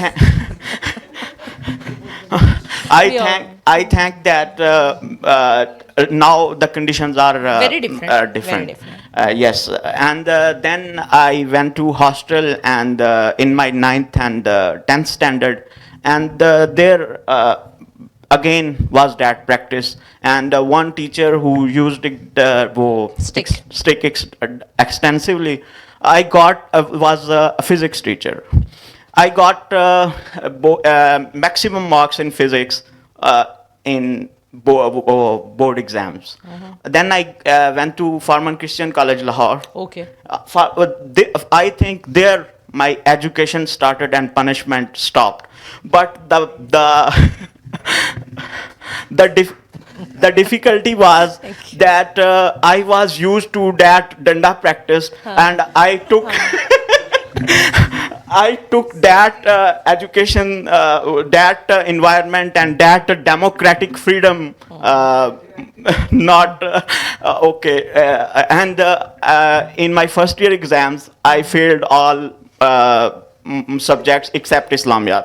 thank I thank that now the conditions are Very different. different. Very different. Yes, and then I went to hostel, and in my 9th and 10th standard, and there again was that practice, and one teacher who used it stick extensively. I got was a physics teacher. I got maximum marks in physics in board exams. Then I went to Farman Christian College, Lahore. Okay. I think there my education started and punishment stopped. But the difficulty was that I was used to that danda practice, and I took I took that education, that environment, and that democratic freedom not okay. And in my first year exams, I failed all subjects except Islamiyat.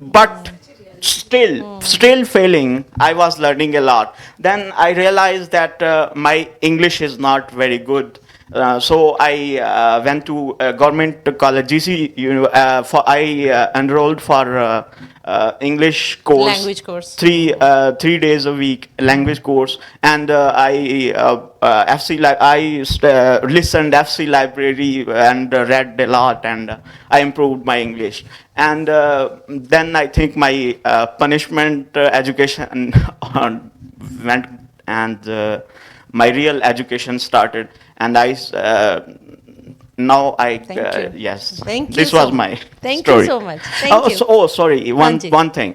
But still failing, I was learning a lot. Then I realized that my English is not very good. So I went to government college GC. I enrolled for English course. Language course. 3 days a week language course, and I listened FC library and read a lot, and I improved my English. And then I think my punishment education went, and my real education started, and now I Thank you. yes. Thank you This so was my Thank story. you so much. Thank you. Oh, sorry. One thing.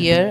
year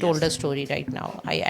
told a story right now. I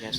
Yes.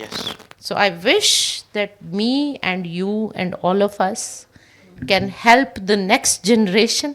Yes. So I wish that me and you and all of us can help the next generation.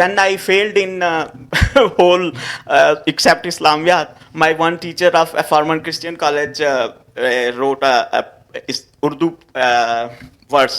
when I failed in whole except Islamiyat, my one teacher of Farman Christian College wrote a Urdu verse.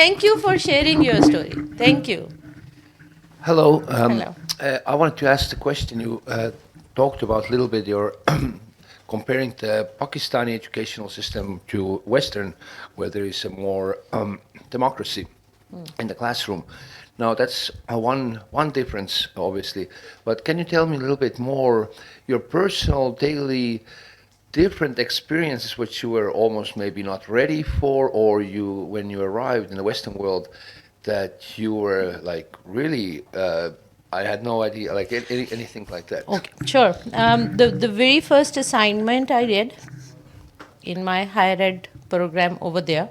Thank you for sharing your story. Thank you. Hello. Hello. I wanted to ask the question you talked about a little bit. Your comparing the Pakistani educational system to Western, where there is a more democracy in the classroom. Now that's one difference, obviously. But can you tell me a little bit more your personal daily different experiences which you were almost maybe not ready for, or you when you arrived in the Western world that you were like really I had no idea like anything like that. Okay, sure. The very first assignment I did in my higher ed program over there,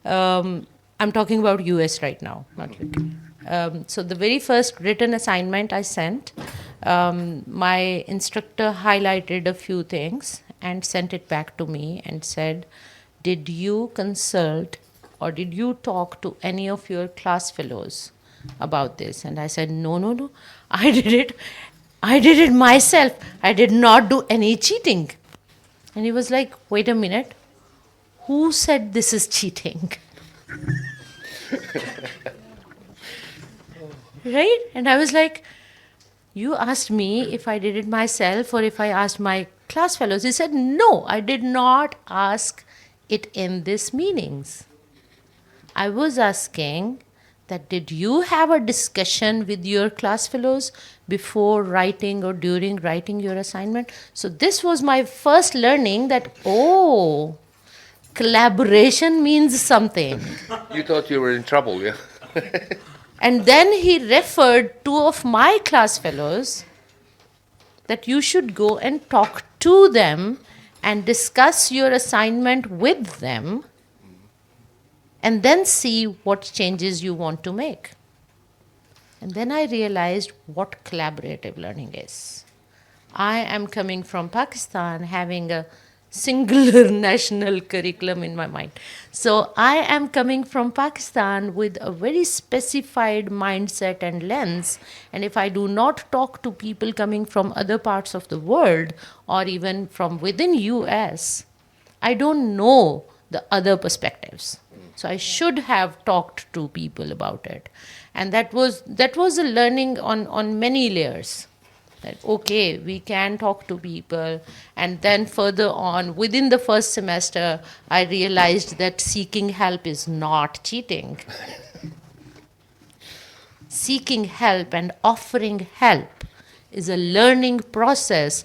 I'm talking about US right now, not UK. So the very first written assignment I sent, my instructor highlighted a few things and sent it back to me and said, did you consult or did you talk to any of your class fellows about this? And I said, no, I did it myself. I did not do any cheating. And he was like, wait a minute, who said this is cheating? Right? And I was like, you asked me if I did it myself or if I asked my class fellows. He said, no, I did not ask it in this meanings. I was asking that did you have a discussion with your class fellows before writing or during writing your assignment? So this was my first learning that, oh, collaboration means something. You thought you were in trouble, yeah? And then he referred two of my class fellows that you should go and talk to them and discuss your assignment with them and then see what changes you want to make. And then I realized what collaborative learning is. I am coming from Pakistan having a singular national curriculum in my mind. So I am coming from Pakistan with a very specified mindset and lens. And if I do not talk to people coming from other parts of the world or even from within US, I don't know the other perspectives. So I should have talked to people about it. And that was a learning on many layers. That, okay, we can talk to people. And then further on, within the first semester, I realized that seeking help is not cheating. Seeking help and offering help is a learning process.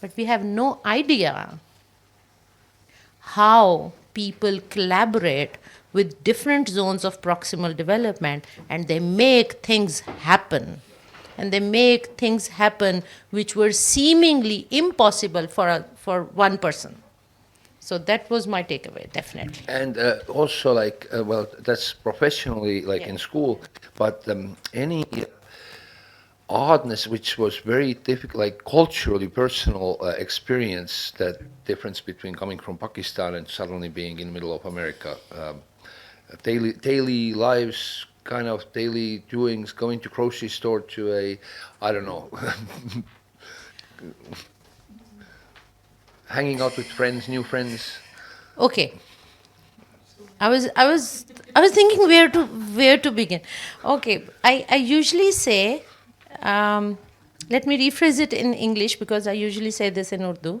But we have no idea how people collaborate with different zones of proximal development and they make things happen. And they make things happen which were seemingly impossible for one person. So that was my takeaway, definitely. And also like, well, that's professionally like Yeah. in school, but any oddness which was very difficult, like culturally personal experience, that difference between coming from Pakistan and suddenly being in the middle of America, daily lives, kind of daily doings, going to grocery store to a, I don't know, hanging out with friends, new friends. Okay. I was thinking where to begin. Okay, I usually say, let me rephrase it in English because I usually say this in Urdu.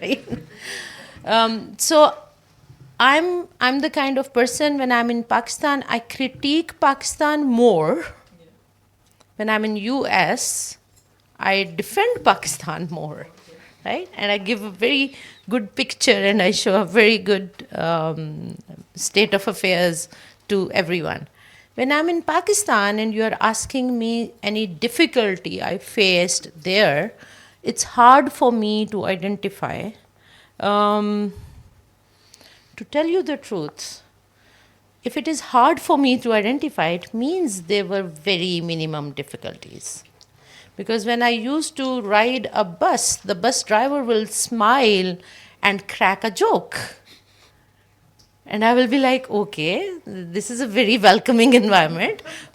right? So I'm the kind of person when I'm in Pakistan, I critique Pakistan more. When I'm in US, I defend Pakistan more, right? And I give a very good picture and I show a very good state of affairs to everyone. When I'm in Pakistan and you're asking me any difficulty I faced there, it's hard for me to identify. To tell you the truth, if it is hard for me to identify, it means there were very minimum difficulties. Because when I used to ride a bus, the bus driver will smile and crack a joke. And I will be like, okay, this is a very welcoming environment.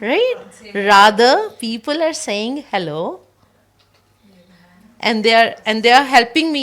right? Rather, people are saying hello, and they are helping me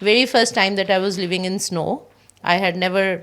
very first time that I was living in snow. I had never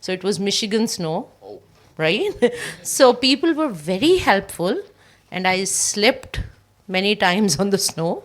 So it was Michigan snow, right? So people were very helpful, and I slept many times on the snow.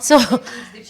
So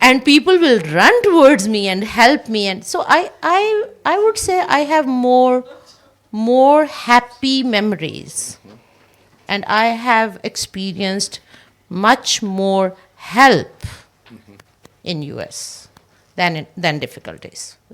and people will run towards me and help me, and so I would say I have more happy memories, and I have experienced much more help in US than difficulties.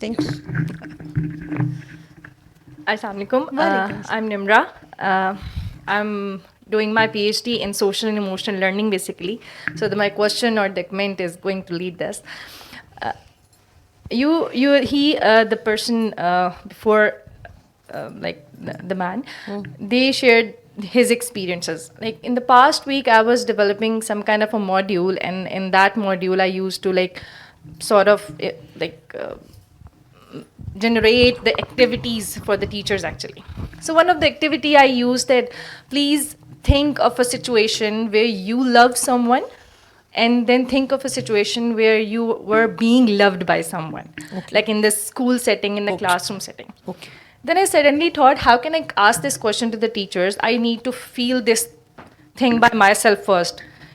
Thank you. Assalamualaikum. I'm Nimra. I'm doing my PhD in social and emotional learning, basically. So my question or document is going to lead this. The person before, like the man, they shared his experiences. Like in the past week, I was developing some kind of a module, and in that module, I used to generate the activities for the teachers actually. So one of the activity I used that, please think of a situation where you love someone, and then think of a situation where you were being loved by someone, like in the school setting, in the classroom setting. Okay. Then I suddenly thought, how can I ask this question to the teachers? I need to feel this thing by myself first.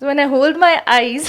So when I hold my eyes,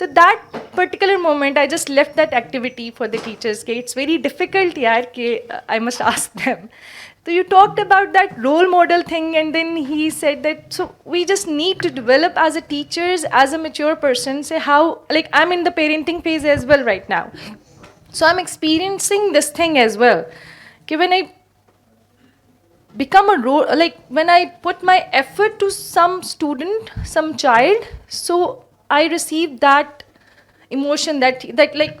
So that particular moment, I just left that activity for the teachers. It's very difficult, I must ask them. So you talked about that role model thing, and then he said that, so we just need to develop as a teachers, as a mature person, say how, like I'm in the parenting phase as well right now. So I'm experiencing this thing as well. Okay, when I become a role, like when I put my effort to some student, some child, so I received that emotion that like,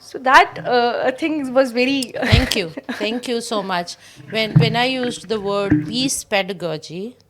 So that thing was very... Thank you so much. When I used the word peace pedagogy,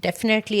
definitely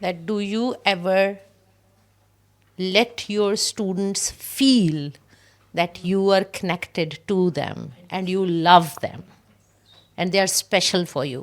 that do you ever let your students feel that you are connected to them and you love them and they are special for you.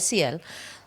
SEL.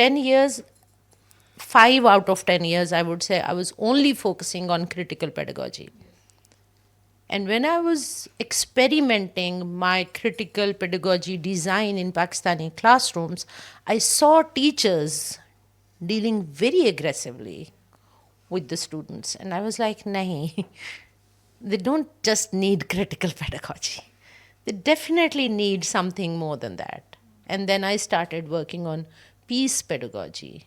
10 years, 5 out of 10 years, I would say I was only focusing on critical pedagogy. And when I was experimenting my critical pedagogy design in Pakistani classrooms, I saw teachers dealing very aggressively with the students. And I was like, nahi, they don't just need critical pedagogy. They definitely need something more than that. And then I started working on peace pedagogy.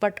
but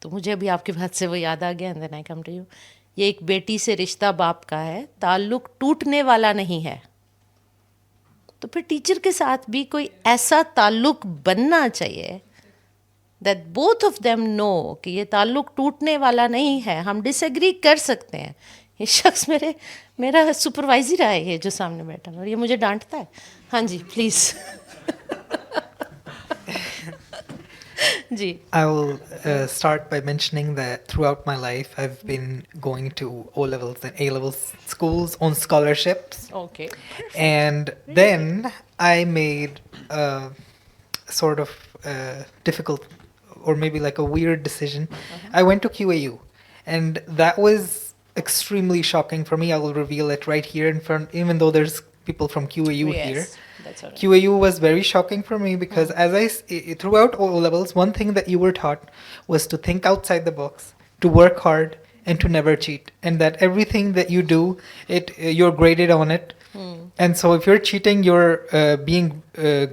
تو مجھے ابھی آپ کی بات سے وہ یاد آ گیا and then I come to you. یہ ایک بیٹی سے رشتہ باپ کا ہے, تعلق ٹوٹنے والا نہیں ہے. تو پھر ٹیچر کے ساتھ بھی کوئی ایسا تعلق بننا چاہیے دیٹ بوتھ آف دیم نو کہ یہ تعلق ٹوٹنے والا نہیں ہے. ہم ڈس ایگری کر سکتے ہیں. یہ شخص میرا سپروائزر ہے یہ جو سامنے بیٹھا ہے, اور یہ مجھے ڈانٹتا ہے. ہاں جی پلیز. جی. I will start by mentioning that throughout my life, I've been going to O levels and A levels schools on scholarships. Okay. And then I made a sort of difficult or maybe like a weird decision. I went to QAU, and that was extremely shocking for me. I will reveal it right here in front, even though there's people from QAU here. Yes, that's all right. QAU was very shocking for me because throughout O levels, one thing that you were taught was to think outside the box, to work hard, and to never cheat, and that everything that you do, you're graded on it. And so if you're cheating, you're being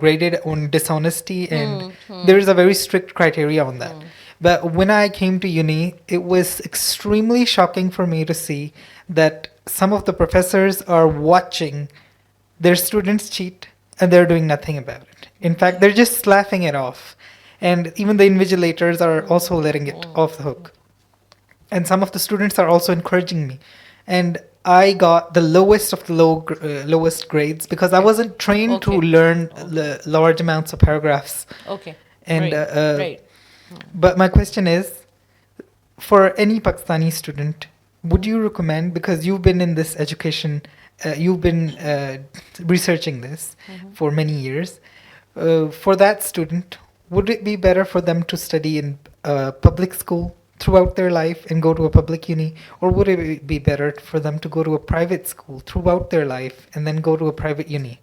graded on dishonesty, and there is a very strict criteria on that. But when I came to uni, it was extremely shocking for me to see that some of the professors are watching their students cheat and they're doing nothing about it. In fact, they're just laughing it off. And even the invigilators are also letting it off the hook. And some of the students are also encouraging me. And I got the lowest of the lowest grades because I wasn't trained to learn large amounts of paragraphs. Okay. And Right. But my question is, for any Pakistani student, would you recommend, because you've been in this education, you've been researching this for many years, for that student, would it be better for them to study in a public school throughout their life and go to a public uni, or would it be better for them to go to a private school throughout their life and then go to a private uni?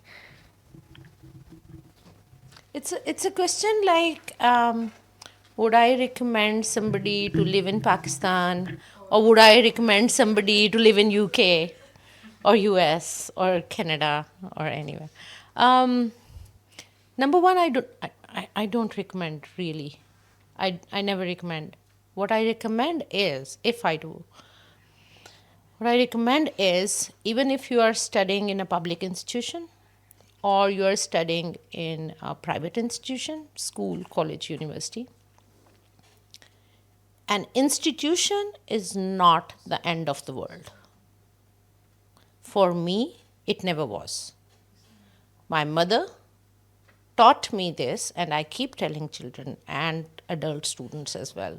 It's a question like, would I recommend somebody to live in Pakistan, or would I recommend somebody to live in UK or US or Canada or anywhere? Number one, I don't recommend really. I never recommend. What I recommend is, what I recommend is, even if you are studying in a public institution or you are studying in a private institution, school, college, university, an institution is not the end of the world. For me, it never was. My mother taught me this, and I keep telling children and adult students as well,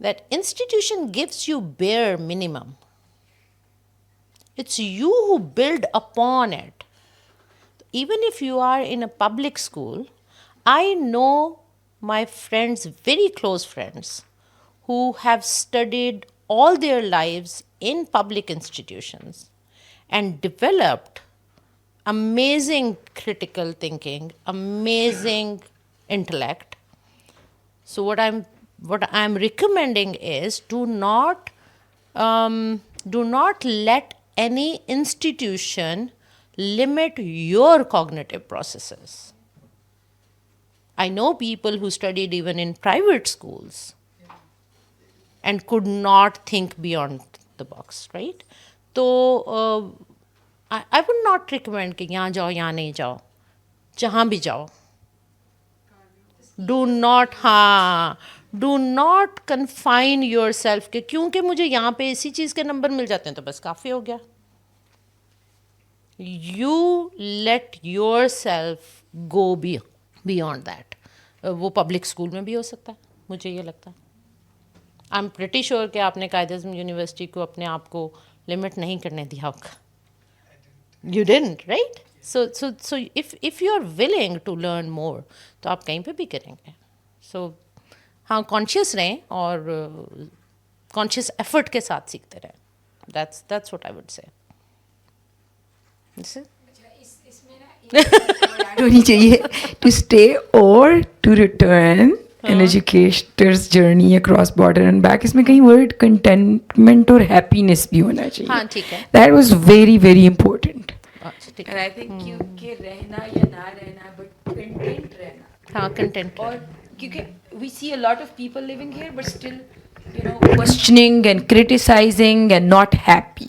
that institution gives you bare minimum. It's you who build upon it. Even if you are in a public school, I know my friends, very close friends, who have studied all their lives in public institutions and developed amazing critical thinking, amazing intellect. So what I'm recommending is, do not let any institution limit your cognitive processes. I know people who studied even in private schools and could not think beyond the box, right? So I would not recommend کہ یہاں جاؤ یہاں نہیں جاؤ, جہاں بھی جاؤ. Do not confine yourself کہ کیونکہ مجھے یہاں پہ اسی چیز کے نمبر مل جاتے ہیں تو بس کافی ہو گیا. You let yourself go beyond that. وہ پبلک اسکول میں بھی ہو سکتا ہے, مجھے یہ لگتا ہے. آئی ایم پریٹی شیور کہ آپ نے قائد اعظم یونیورسٹی کو اپنے آپ کو لمٹ نہیں کرنے دیا ہوگا. You didn't, right? So if you are willing to learn more, تو آپ کہیں پہ بھی کریں گے. So ہاں کانشیس رہیں اور کانشیس ایفرٹ کے ساتھ سیکھتے رہیں. That's what I would say. ہونی چاہیے ٹو اسٹے اور to return an educator's journey across border and back. اس میں کہیں word contentment اور happiness بھی ہونا چاہیے. ہاں ٹھیک ہے. That was very very important. And I think کہ رہنا یا نہ رہنا but content رہنا. ہاں کنٹینٹ. اور we see a lot of people living here, but still, questioning and criticizing and not happy.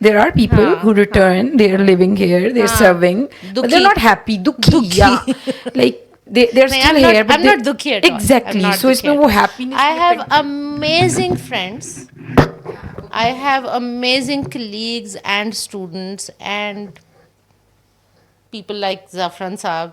There are people who return, they are living here, they're serving, but they're Dukhi. not happy. Dukhi, yeah. Like, they're No, still I'm not- here, but I'm not dukhi at all. Exactly. I'm not So it's dukhi no at wo all. happiness. I have amazing friends. I have amazing colleagues and students and people like Zafran Saab,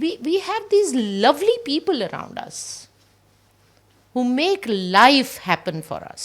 we have these lovely people around us who make life happen for us.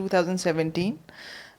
2017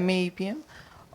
MA EPM.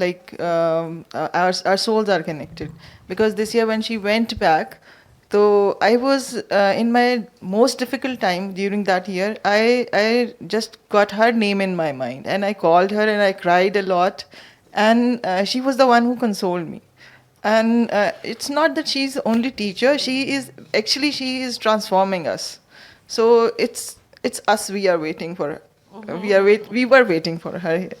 like our souls are connected, because this year when she went back, so I was in my most difficult time during that year. I just got her name in my mind and I called her and I cried a lot, and she was the one who consoled me. And it's not that she's the only teacher, she is transforming us. So it's us we are waiting for her. We were waiting for her here.